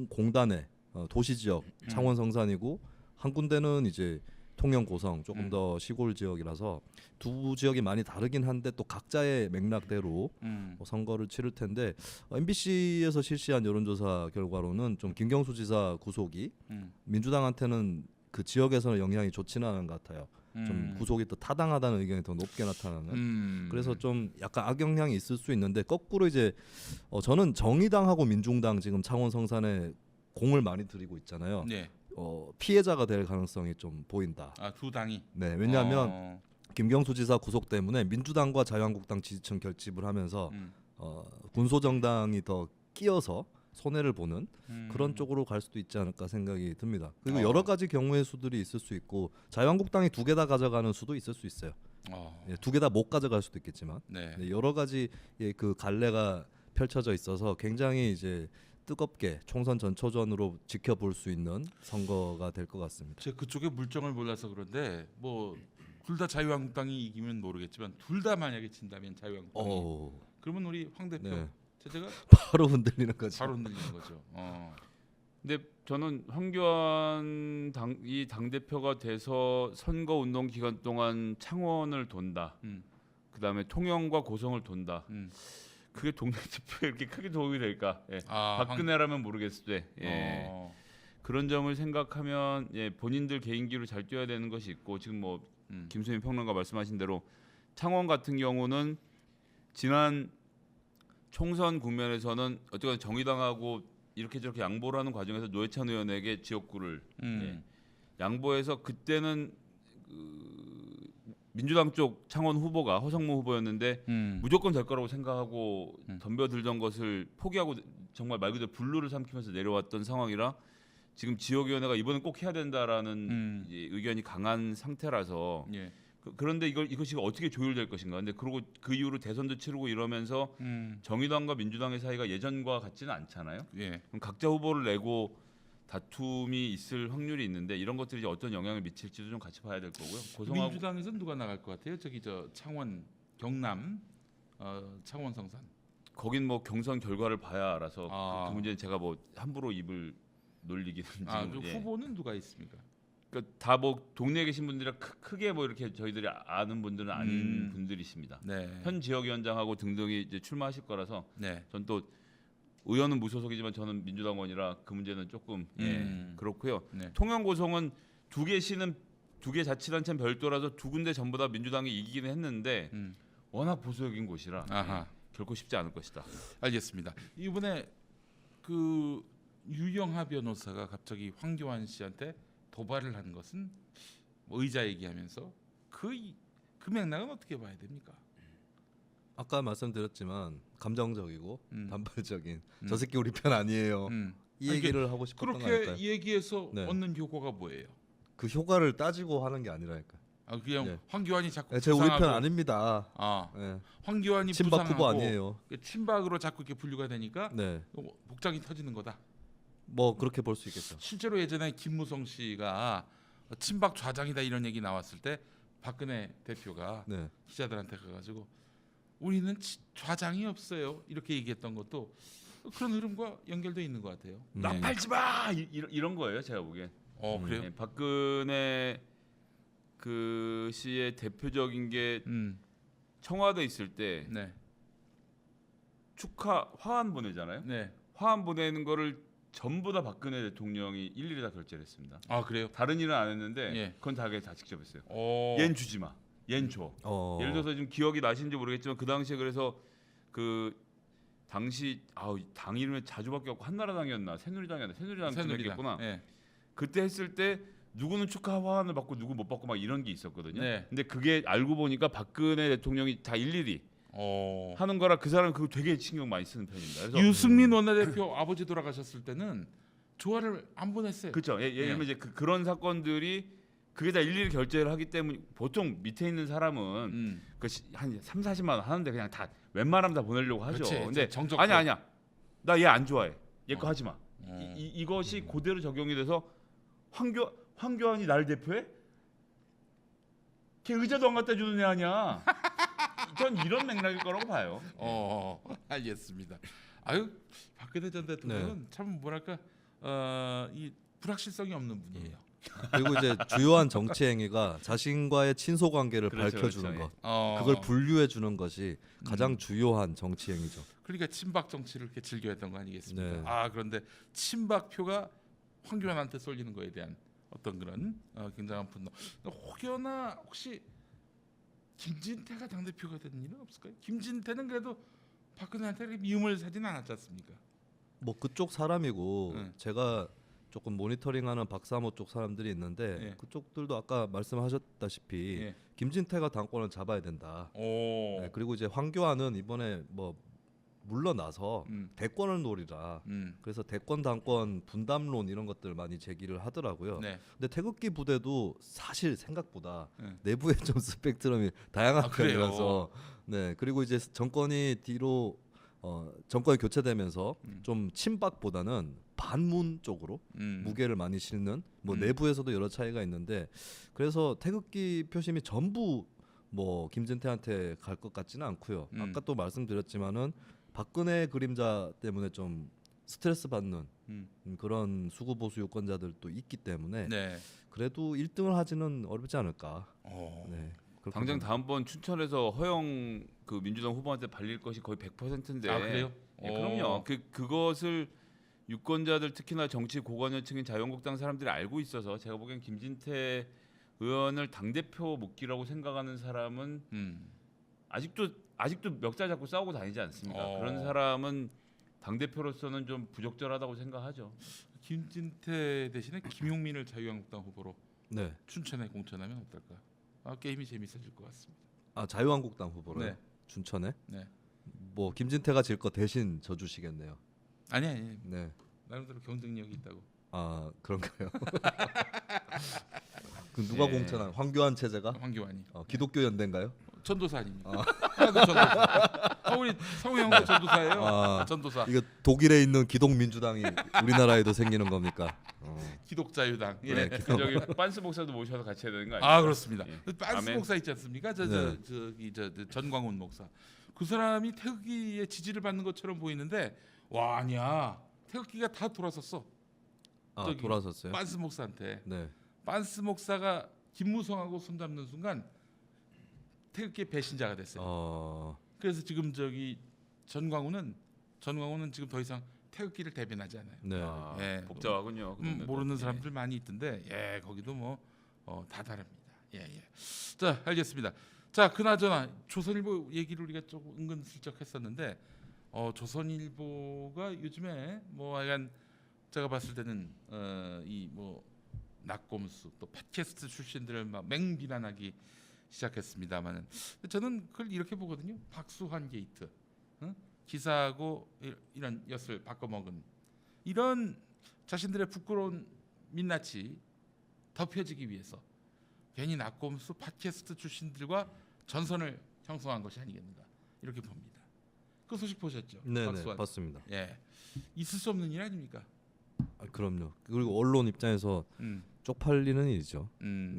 공단의 도시 지역 창원 성산이고 한 군데는 이제 통영 고성 조금 더 시골 지역이라서 두 지역이 많이 다르긴 한데 또 각자의 맥락대로 선거를 치를 텐데 MBC에서 실시한 여론조사 결과로는 좀 김경수 지사 구속이 민주당한테는 그 지역에서는 영향이 좋지는 않은 것 같아요. 좀 구속이 더 타당하다는 의견이 더 높게 나타나는. 그래서 좀 약간 악영향이 있을 수 있는데 거꾸로 이제 저는 정의당하고 민중당 지금 창원 성산에 공을 많이 들이고 있잖아요. 네. 피해자가 될 가능성이 좀 보인다. 아, 두 당이. 네, 왜냐하면 김경수 지사 구속 때문에 민주당과 자유한국당 지지층 결집을 하면서 군소정당이 더 끼어서 손해를 보는 그런 쪽으로 갈 수도 있지 않을까 생각이 듭니다. 그리고 여러 가지 경우의 수들이 있을 수 있고 자유한국당이 두 개 다 가져가는 수도 있을 수 있어요. 두 개 다 못 가져갈 수도 있겠지만 네. 여러 가지 그 갈래가 펼쳐져 있어서 굉장히 이제 뜨겁게 총선 전초전으로 지켜볼 수 있는 선거가 될 것 같습니다. 제가 그쪽의 물정을 몰라서 그런데 뭐 둘 다 자유한국당이 이기면 모르겠지만 둘 다 만약에 진다면 자유한국당이 그러면 우리 황 대표 네. 체제가 바로 흔들리는 거죠. 바로 흔들리는 거죠. 근데 저는 황교안 당 대표가 돼서 선거 운동 기간 동안 창원을 돈다. 그다음에 통영과 고성을 돈다. 그게 동네 지표에 이렇게 크게 도움이 될까? 박근혜라면 모르겠을 때 그런 점을 생각하면 본인들 개인기로 잘 뛰어야 되는 것이 있고 지금 뭐 김수민 평론가 말씀하신 대로 창원 같은 경우는 지난 총선 국면에서는 어쨌든 정의당하고 이렇게 저렇게 양보를 하는 과정에서 노회찬 의원에게 지역구를 양보해서 그때는 민주당 쪽 창원 후보가 허성무 후보였는데 무조건 될 거라고 생각하고 덤벼들던 것을 포기하고 정말 말 그대로 분루를 삼키면서 내려왔던 상황이라 지금 지역위원회가 이번엔 꼭 해야 된다라는 의견이 강한 상태라서 그런데 이것이 어떻게 조율될 것인가? 근데 그리고 그 이후로 대선도 치르고 이러면서 정의당과 민주당의 사이가 예전과 같지는 않잖아요. 그럼 각자 후보를 내고 다툼이 있을 확률이 있는데 이런 것들이 이제 어떤 영향을 미칠지도 좀 같이 봐야 될 거고요. 고성하고 민주당에서는 누가 나갈 것 같아요? 저기 저 창원 경남 창원 성산. 거긴 뭐 경선 결과를 봐야 알아서 아. 그 문제는 제가 뭐 함부로 입을 놀리기는 그 후보는 누가 있습니까? 그러니까 다 뭐 동네에 계신 분들이랑 크게 뭐 이렇게 저희들이 아는 분들은 아닌 분들이십니다. 네. 현 지역위원장하고 등등이 이제 출마하실 거라서 네. 전 또 의원은 무소속이지만 저는 민주당원이라 그 문제는 조금 그렇고요. 네. 통영 고성은 두 개 시는 두 개 자치단체는 별도라서 두 군데 전부 다 민주당이 이기기는 했는데 워낙 보수적인 곳이라 아하. 결코 쉽지 않을 것이다. 알겠습니다. 이번에 그 유영하 변호사가 갑자기 황교안 씨한테 도발을 한 것은 뭐 의자 얘기하면서 그 맥락은 어떻게 봐야 됩니까? 아까 말씀드렸지만 감정적이고 음. 반발적인 저 새끼 우리 편 아니에요. 이 아니, 얘기를 하고 싶었던 거 그렇게 아닐까요? 얘기해서 네. 얻는 효과가 뭐예요? 그 효과를 따지고 하는 게 아니라니까. 그냥 네. 황교안이 자꾸 제 우리 편 부상하고 아닙니다. 네. 황교안이 친박 후보 부상하고 아니에요. 친박으로 자꾸 이렇게 분류가 되니까 네, 복장이 터지는 거다. 뭐 그렇게 볼 수 있겠죠. 실제로 예전에 김무성 씨가 친박 좌장이다 이런 얘기 나왔을 때 박근혜 대표가 네, 기자들한테 가가지고 우리는 좌장이 없어요 이렇게 얘기했던 것도 그런 흐름과 연결돼 있는 것 같아요. 나 팔지 마 이런 거예요 제가 보기엔. 그래요? 네, 박근혜 그 씨의 대표적인 게 청와대 있을 때 네, 축하 화환 보내잖아요. 네. 화환 보내는 거를 전부 다 박근혜 대통령이 일일이 다 결제를 했습니다. 그래요? 다른 일은 안 했는데 예. 그건 다 직접 했어요. 어. 얜 주지 마. 얜 줘. 예를 들어서 지금 기억이 나시는지 모르겠지만 그 당시에 그래서 그 당시 당 이름이 자주 바뀌었고 한나라당이었나 새누리당이었나 새누리당이었구나. 네. 그때 했을 때 누구는 축하 화환을 받고 누구 못 받고 막 이런 게 있었거든요. 네. 근데 그게 알고 보니까 박근혜 대통령이 다 일일이 어. 하는 거라 그 사람 그거 되게 신경 많이 쓰는 편입니다. 그래서 유승민 원내대표 아버지 돌아가셨을 때는 조화를 안 보냈어요. 그렇죠. 예를 들면 이제 그런 사건들이 그게 다 일일이 결제를 하기 때문에 보통 밑에 있는 사람은 한 3, 40만 원 하는데 그냥 다 웬만하면 다 보내려고 하죠. 그치, 근데 정적도. 아니야. 나 얘 안 좋아해. 얘 거 하지 마. 어. 이것이 그대로 적용이 돼서 황교안이 날 대표해? 걔 의자도 안 갖다 주는 애 아니야. 전 이런 맥락일 거라고 봐요. 알겠습니다. 박근혜 전 대통령은 참 뭐랄까 이 불확실성이 없는 분이에요. 그리고 이제 주요한 정치 행위가 자신과의 친소 관계를 그렇죠, 밝혀주는 그렇죠. 것, 그걸 분류해 주는 것이 가장 주요한 정치 행위죠. 그러니까 친박 정치를 이렇게 즐겨했던 거 아니겠습니까? 네. 그런데 친박표가 황교안한테 쏠리는 거에 대한 어떤 그런 굉장한 분노. 혹여나 혹시 김진태가 당 대표가 되는 일은 없을까요? 김진태는 그래도 박근혜한테 미움을 사진 않았지 않습니까? 뭐 그쪽 사람이고 네. 제가 조금 모니터링하는 박사모 쪽 사람들이 있는데 네. 그쪽들도 아까 말씀하셨다시피 네. 김진태가 당권을 잡아야 된다. 오. 네, 그리고 이제 황교안은 이번에 뭐 물러나서 대권을 노리라. 그래서 대권 당권 분담론 이런 것들 많이 제기를 하더라고요. 네. 근데 태극기 부대도 사실 생각보다 네. 내부에 좀 스펙트럼이 다양한 그래요? 편이라서 네, 그리고 이제 정권이 뒤로 정권이 교체되면서 좀 친박보다는 반문 쪽으로 무게를 많이 실는 뭐 내부에서도 여러 차이가 있는데 그래서 태극기 표심이 전부 뭐 김진태한테 갈 것 같지는 않고요. 아까 또 말씀드렸지만은 박근혜 그림자 때문에 좀 스트레스 받는 그런 수구 보수 유권자들도 있기 때문에 네. 그래도 1등을 하지는 어렵지 않을까. 네. 그렇게 당장 봅니다. 다음번 춘천에서 허영 그 민주당 후보한테 발릴 것이 거의 100%인데. 그래요? 예, 그럼요. 그것을 유권자들 특히나 정치 고관여층인 자유한국당 사람들이 알고 있어서 제가 보기엔 김진태 의원을 당 대표 묵기라고 생각하는 사람은 아직도 멱살 잡고 싸우고 다니지 않습니까? 그런 사람은 당 대표로서는 좀 부적절하다고 생각하죠. 김진태 대신에 김용민을 자유한국당 후보로 네. 춘천에 공천하면 어떨까? 게임이 재밌어질 것 같습니다. 자유한국당 후보로 네. 춘천에 네. 뭐 김진태가 질 거 대신 져주시겠네요. 아니. 네. 나름대로 경쟁력이 있다고. 그런가요? 그 누가 네. 공천한 황교안 체제가 황교안이 기독교 연대인가요? 전도사 아닙니까? 하나도 전도사. 우리 성우형 전도사예요. 아. 전도사. 이거 독일에 있는 기독 민주당이 우리나라에도 생기는 겁니까? 기독자유당. 예. 네, 그 저기 빤스 목사도 모셔서 같이 해야 되는 거 아니에요? 아 그렇습니다. 예. 그 빤스 아멘. 목사 있지 않습니까? 네. 저 전광훈 목사. 그 사람이 태극기의 지지를 받는 것처럼 보이는데 와 아니야. 태극기가 다 돌아섰어. 아, 저기 돌아섰어요? 빤스 목사한테. 네. 빤스 목사가 김무성하고 손잡는 순간 태극기의 배신자가 됐어요. 그래서 지금 저기 전광훈은 지금 더 이상 태극기를 대변하지 않아요. 네. 아, 예. 복잡하군요. 모르는 예. 사람들 많이 있던데 예 거기도 뭐 다 다릅니다. 예. 자 알겠습니다. 자 그나저나 조선일보 얘기를 우리가 조금 은근슬쩍 했었는데 조선일보가 요즘에 뭐 약간 제가 봤을 때는 이 뭐 낙곰수 또 팟캐스트 출신들을 막 맹비난하기 시작했습니다만은 저는 그걸 이렇게 보거든요. 박수환 게이트, 기사하고 이런 엿을 바꿔먹은 이런 자신들의 부끄러운 민낯이 덮여지기 위해서 괜히 낙곰수 팟캐스트 출신들과 전선을 형성한 것이 아니겠는가 이렇게 봅니다. 그 소식 보셨죠? 네, 박수환. 봤습니다. 예, 있을 수 없는 일 아닙니까? 아, 그럼요. 그리고 언론 입장에서 쪽팔리는 일이죠.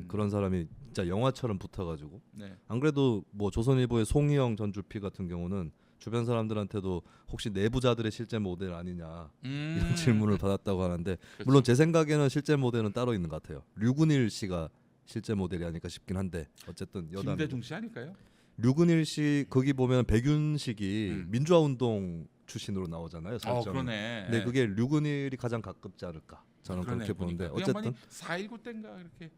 그런 사람이 진짜 영화처럼 붙어가지고 네. 안 그래도 뭐 조선일보의 송희영 전 주피 같은 경우는 주변 사람들한테도 혹시 내부자들의 실제 모델 아니냐 이런 질문을 받았다고 하는데 그렇죠. 물론 제 생각에는 실제 모델은 따로 있는 것 같아요. 류근일 씨가 실제 모델이 아닐까 싶긴 한데 어쨌든 여담. 김대중 씨 아닐까요? 류근일 씨 거기 보면 백윤식이 민주화운동 출신으로 나오잖아요. 설정. 그러네. 네, 그게 류근일이 가장 가깝지 않을까 저는 그러네, 그렇게 보는데 보니까. 그 어쨌든 양반이 4.19 때인가 이렇게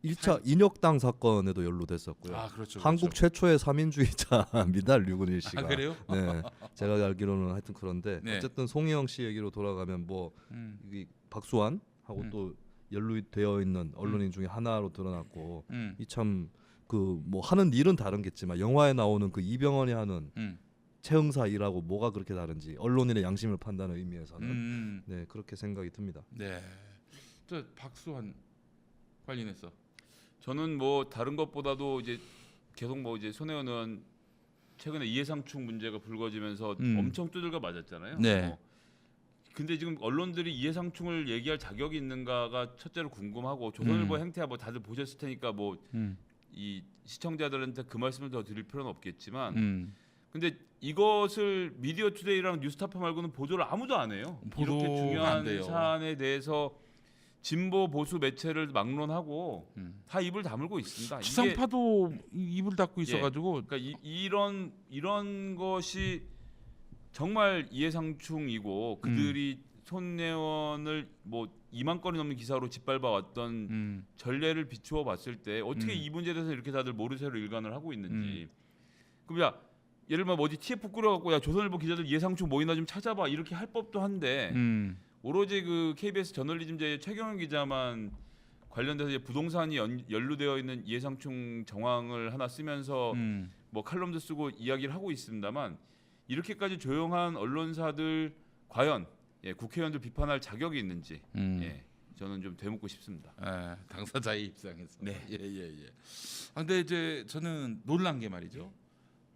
1차 인혁당 사건에도 연루됐었고요. 그렇죠. 한국 그렇죠. 최초의 삼인주의자입니다. 류근일 씨가. 그래요? 네, 제가 알기로는 하여튼 그런데 네. 어쨌든 송혜영 씨 얘기로 돌아가면 뭐 이 박수환하고 또 연루되어 있는 언론인 중에 하나로 드러났고 이 참 그 뭐 하는 일은 다른겠지만 영화에 나오는 그 이병헌이 하는 최응사 일하고 뭐가 그렇게 다른지 언론인의 양심을 판단하는 의미에서는 네 그렇게 생각이 듭니다. 네. 저 박수환 관련해서 저는 뭐 다른 것보다도 이제 계속 뭐 이제 손혜원 의원 최근에 이해상충 문제가 불거지면서 엄청 두들겨 맞았잖아요. 네. 근데 지금 언론들이 이해상충을 얘기할 자격이 있는가가 첫째로 궁금하고 조선일보 행태야 뭐 다들 보셨을 테니까 뭐 이 시청자들한테 그 말씀을 더 드릴 필요는 없겠지만 근데 이것을 미디어투데이랑 뉴스타파 말고는 보도를 아무도 안 해요. 보도가 이렇게 안 중요한 돼요. 사안에 대해서 진보 보수 매체를 막론하고 다 입을 다물고 있습니다. 이게 지상파도 입을 닫고 있어가지고 그러니까 이런 것이 정말 이해상충이고 그들이 손혜원을 뭐 2만 건이 넘는 기사로 짓밟아 왔던 전례를 비추어 봤을 때 어떻게 이 문제에 대해서 이렇게 다들 모르쇠로 일관을 하고 있는지. 그럼 야 예를 들면 어디 TF 꾸려갖고 야 조선일보 기자들 이해상충 뭐 있나 좀 찾아봐 이렇게 할 법도 한데 오로지 그 KBS 저널리즘제의 최경영 기자만 관련돼서 이제 부동산이 연루되어 있는 이해상충 정황을 하나 쓰면서 뭐 칼럼도 쓰고 이야기를 하고 있습니다만 이렇게까지 조용한 언론사들 과연 국회의원들 비판할 자격이 있는지 저는 좀 되묻고 싶습니다. 당사자의 입장에서. 네. 예. 근데 이제 저는 놀란 게 말이죠.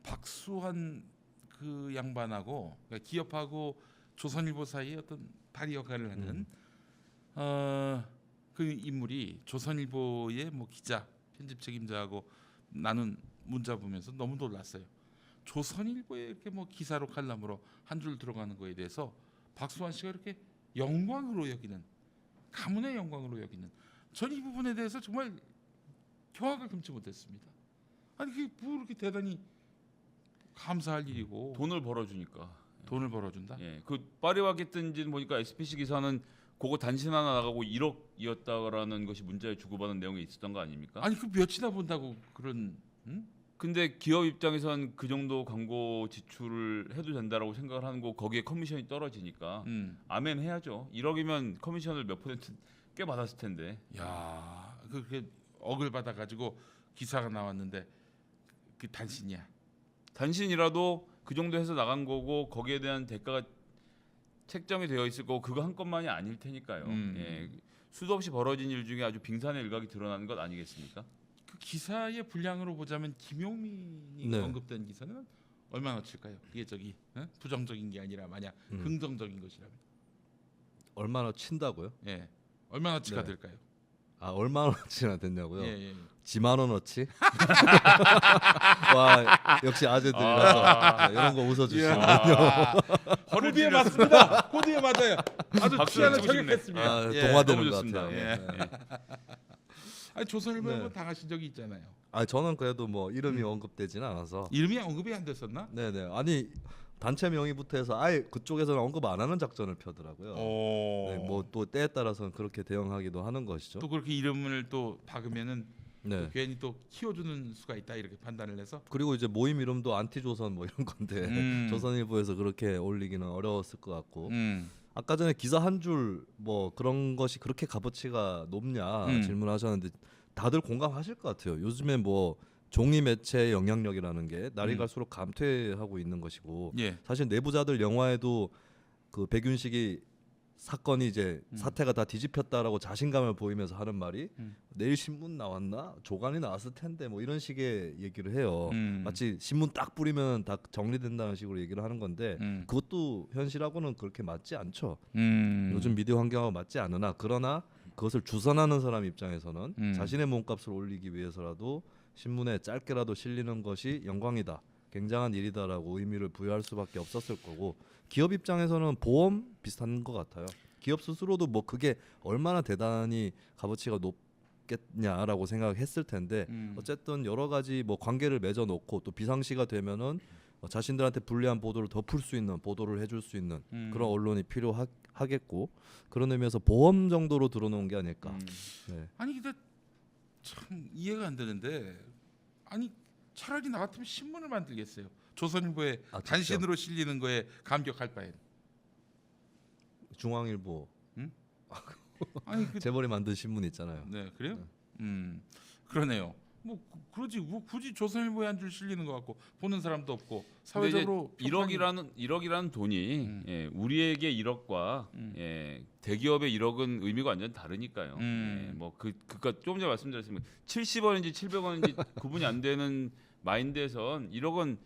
박수환 그 양반하고 그러니까 기업하고 조선일보 사이에 어떤 다리 역할을 하는 그 인물이 조선일보의 뭐 기자, 편집 책임자하고 나눈 문자 보면서 너무 놀랐어요. 조선일보에 이렇게 뭐 기사로 칼럼으로 한 줄 들어가는 거에 대해서 박수환 씨가 이렇게 영광으로 여기는 가문의 영광으로 여기는 전 이 부분에 대해서 정말 경악을 금치 못했습니다. 아니 그게 뭐 이렇게 대단히 감사할 일이고 돈을 벌어주니까. 돈을 벌어준다. 예, 그 파리와 겠든지는 보니까 SPC 기사는 그거 단신 하나 나가고 1억이었다라는 것이 문자에 주고받은 내용이 있었던 거 아닙니까? 아니 그 몇이나 본다고 그런 근데 기업 입장에선 그 정도 광고 지출을 해도 된다라고 생각을 하는 거 거기에 커미션이 떨어지니까 아멘 해야죠. 1억이면 커미션을 몇 퍼센트 꽤 받았을 텐데. 야 그렇게 억을 받아 가지고 기사가 나왔는데 그 단신이야. 단신이라도 그 정도 해서 나간 거고 거기에 대한 대가가 책정이 되어 있을 거고 그거 한 건만이 아닐 테니까요. 예, 수도 없이 벌어진 일 중에 아주 빙산의 일각이 드러나는 것 아니겠습니까? 그 기사의 분량으로 보자면 김용민이 네. 언급된 기사는 얼마나치일까요? 이게 부정적인 게 아니라 만약 긍정적인 것이라면 얼마나 친다고요? 예, 얼마나치가 네. 될까요? 아 얼마나치나 됐냐고요? 예. 지만 원어치? 와 역시 아재들이라서 이런 거 웃어주시고 코드에 맞습니다. 코드에 맞아요. 아주 박수를 피아노 치고 싶네. 저격했습니다. 예. 동화되는 너무 것 좋습니다. 같아요. 예. 네. 아니 조선일보에 네. 당하신 적이 있잖아요. 아 저는 그래도 뭐 이름이 언급되지는 않아서. 이름이 언급이 안 됐었나? 네네. 아니 단체 명의부터 해서 아예 그쪽에서는 언급 안 하는 작전을 펴더라고요. 네, 뭐 또 때에 따라서는 그렇게 대응하기도 하는 것이죠. 또 그렇게 이름을 또 박으면은 네. 또 괜히 또 키워주는 수가 있다 이렇게 판단을 해서 그리고 이제 모임 이름도 안티조선 뭐 이런 건데 조선일보에서 그렇게 올리기는 어려웠을 것 같고. 아까 전에 기사 한 줄 뭐 그런 것이 그렇게 값어치가 높냐 질문하셨는데 다들 공감하실 것 같아요. 요즘에 뭐 종이 매체의 영향력이라는 게 날이 갈수록 감퇴하고 있는 것이고 예. 사실 내부자들 영화에도 그 백윤식이 사건이 이제 사태가 다 뒤집혔다라고 자신감을 보이면서 하는 말이 내일 신문 나왔나 조간이 나왔을 텐데 뭐 이런 식의 얘기를 해요. 마치 신문 딱 뿌리면 다 정리된다는 식으로 얘기를 하는 건데 그것도 현실하고는 그렇게 맞지 않죠. 요즘 미디어 환경하고 맞지 않으나 그러나 그것을 주선하는 사람 입장에서는 자신의 몸값을 올리기 위해서라도 신문에 짧게라도 실리는 것이 영광이다. 굉장한 일이다라고 의미를 부여할 수밖에 없었을 거고 기업 입장에서는 보험 비슷한 것 같아요. 기업 스스로도 뭐 그게 얼마나 대단히 값어치가 높겠냐라고 생각했을 텐데 어쨌든 여러 가지 뭐 관계를 맺어놓고 또 비상시가 되면은 자신들한테 불리한 보도를 덮을 수 있는 보도를 해줄 수 있는 그런 언론이 필요하겠고 그런 의미에서 보험 정도로 들어놓은 게 아닐까. 네. 아니 근데 참 이해가 안 되는데 아니 차라리 나 같으면 신문을 만들겠어요. 조선일보에 아, 진짜? 단신으로 실리는 거에 감격할 바엔. 중앙일보 아니 재벌이 만든 신문 있잖아요. 네 그래요? 그러네요. 뭐 그러지 뭐 굳이 조선일보에 한 줄 실리는 것 같고 보는 사람도 없고 사회적으로 1억이라는 돈이 예, 우리에게 1억과 예, 대기업의 1억은 의미가 완전 다르니까요. 예, 뭐 그니까 조금 전에 말씀드렸지만 70원인지 700원인지 구분이 안 되는 마인드에선 1억은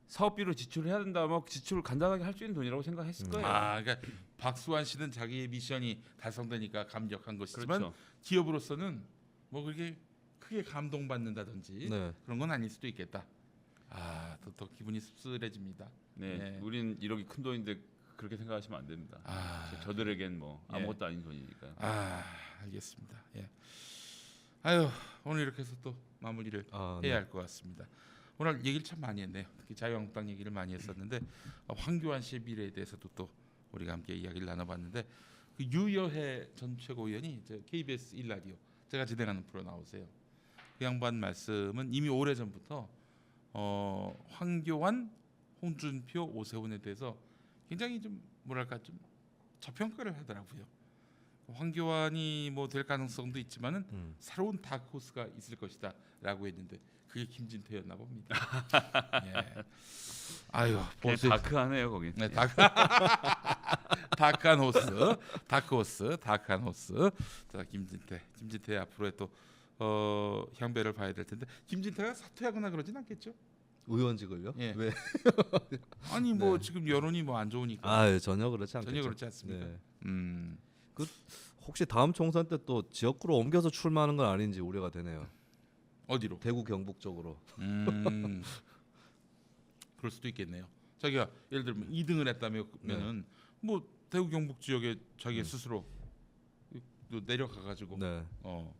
사업비로 지출해야 된다. 뭐 지출을 간단하게 할 수 있는 돈이라고 생각했을 거예요. 아 그러니까 박수환 씨는 자기의 미션이 달성되니까 감격한 것이지만 그렇죠. 기업으로서는 뭐 그렇게 크게 감동받는다든지 네. 그런 건 아닐 수도 있겠다. 더 기분이 씁쓸해집니다. 네, 네. 우린 1억이 큰 돈인데 그렇게 생각하시면 안 됩니다. 저들에겐 뭐 예. 아무것도 아닌 돈이니까요. 알겠습니다. 예. 아유 오늘 이렇게 해서 또 마무리를 네. 해야 할 것 같습니다. 오늘 얘기를 참 많이 했네요. 특히 자유한국당 얘기를 많이 했었는데 황교안 씨의 미래에 대해서도 또 우리가 함께 이야기를 나눠봤는데 그 유여해 전 최고위원이 KBS 1라디오 제가 진행하는 프로 나오세요. 그 양반 말씀은 이미 오래 전부터 황교안, 홍준표, 오세훈에 대해서 굉장히 좀 뭐랄까 좀 저평가를 하더라고요. 황교안이 뭐 될 가능성도 있지만은 새로운 다크호스가 있을 것이다라고 했는데 그게 김진태였나 봅니다. 예. 아유, 네, 다크하네요 거긴. 네, 다크한 호스, 다크한 호스. 자, 김진태 앞으로의 또 향배를 봐야 될 텐데 김진태가 사퇴하거나 그러진 않겠죠? 의원직을요? 예. 왜? 아니 뭐 지금 여론이 뭐 안 좋으니까 전혀 그렇지 않겠죠. 전혀 그렇지 않습니까? 네. 그 혹시 다음 총선 때 또 지역구로 옮겨서 출마하는 건 아닌지 우려가 되네요. 어디로? 대구 경북 쪽으로. 그럴 수도 있겠네요. 자기가 예를 들면 2등을 했다면은 뭐 대구 경북 지역에 자기 스스로 또 내려가가지고 네.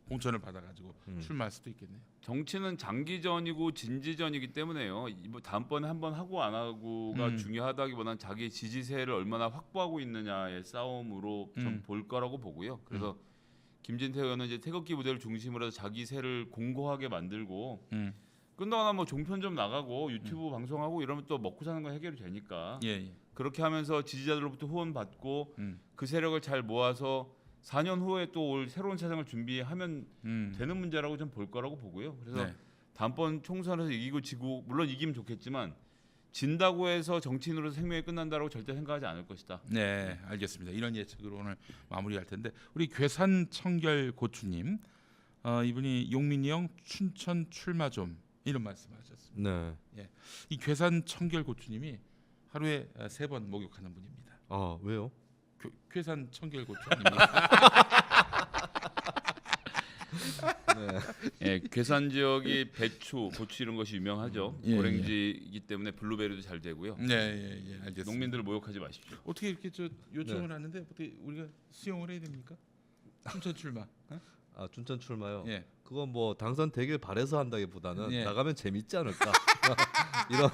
공천을 받아가지고 출마할 수도 있겠네요. 정치는 장기전이고 진지전이기 때문에요. 다음번에 한번 하고 안 하고가 중요하다기보다는 자기 지지세를 얼마나 확보하고 있느냐의 싸움으로 좀 볼 거라고 보고요. 그래서 김진태 의원은 이제 태극기 부대를 중심으로 해서 자기 세를 공고하게 만들고 끝나거나 뭐 종편좀 나가고 유튜브 방송하고 이러면 또 먹고 사는 건 해결이 되니까 예. 그렇게 하면서 지지자들로부터 후원 받고 그 세력을 잘 모아서 4년 후에 또 올 새로운 세상을 준비하면 되는 문제라고 좀 볼 거라고 보고요. 그래서 네. 다음번 총선에서 이기고 지고 물론 이기면 좋겠지만 진다고 해서 정치인으로서 생명이 끝난다라고 절대 생각하지 않을 것이다. 네, 알겠습니다. 이런 예측으로 오늘 마무리할 텐데 우리 괴산 청결 고추님 이분이 용민이 형 춘천 출마 좀 이런 말씀하셨습니다. 네. 예, 이 괴산 청결고추님이 하루에 3번 목욕하는 분입니다. 아 왜요? 괴산 청결고추 아닙니까? 네. 예, 괴산 지역이 배추, 고추 이런 것이 유명하죠. 예, 고랭지이기 때문에 블루베리도 잘 되고요. 예, 알겠습니다. 농민들 모욕하지 마십시오. 어떻게 이렇게 저 요청을 하는데 어떻게 우리가 수용을 해야 됩니까? 춘천 출마. 어? 아 춘천 출마요. 예. 그건 뭐 당선되길 바래서 한다기보다는 예. 나가면 재밌지 않을까 이런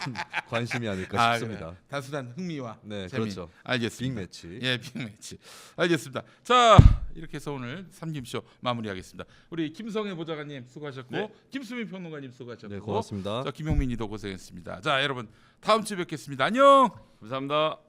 관심이 아닐까 싶습니다. 그래. 단순한 흥미와 네, 재미. 그렇죠. 알겠습니다. 빅매치. 예, 빅매치. 알겠습니다. 자, 이렇게 해서 오늘 삼김쇼 마무리하겠습니다. 우리 김성애 보좌관님 수고하셨고, 네. 김수민 평론가님 수고하셨고, 네, 고맙습니다. 자, 김용민이도 고생했습니다. 자, 여러분 다음 주에 뵙겠습니다. 안녕. 감사합니다.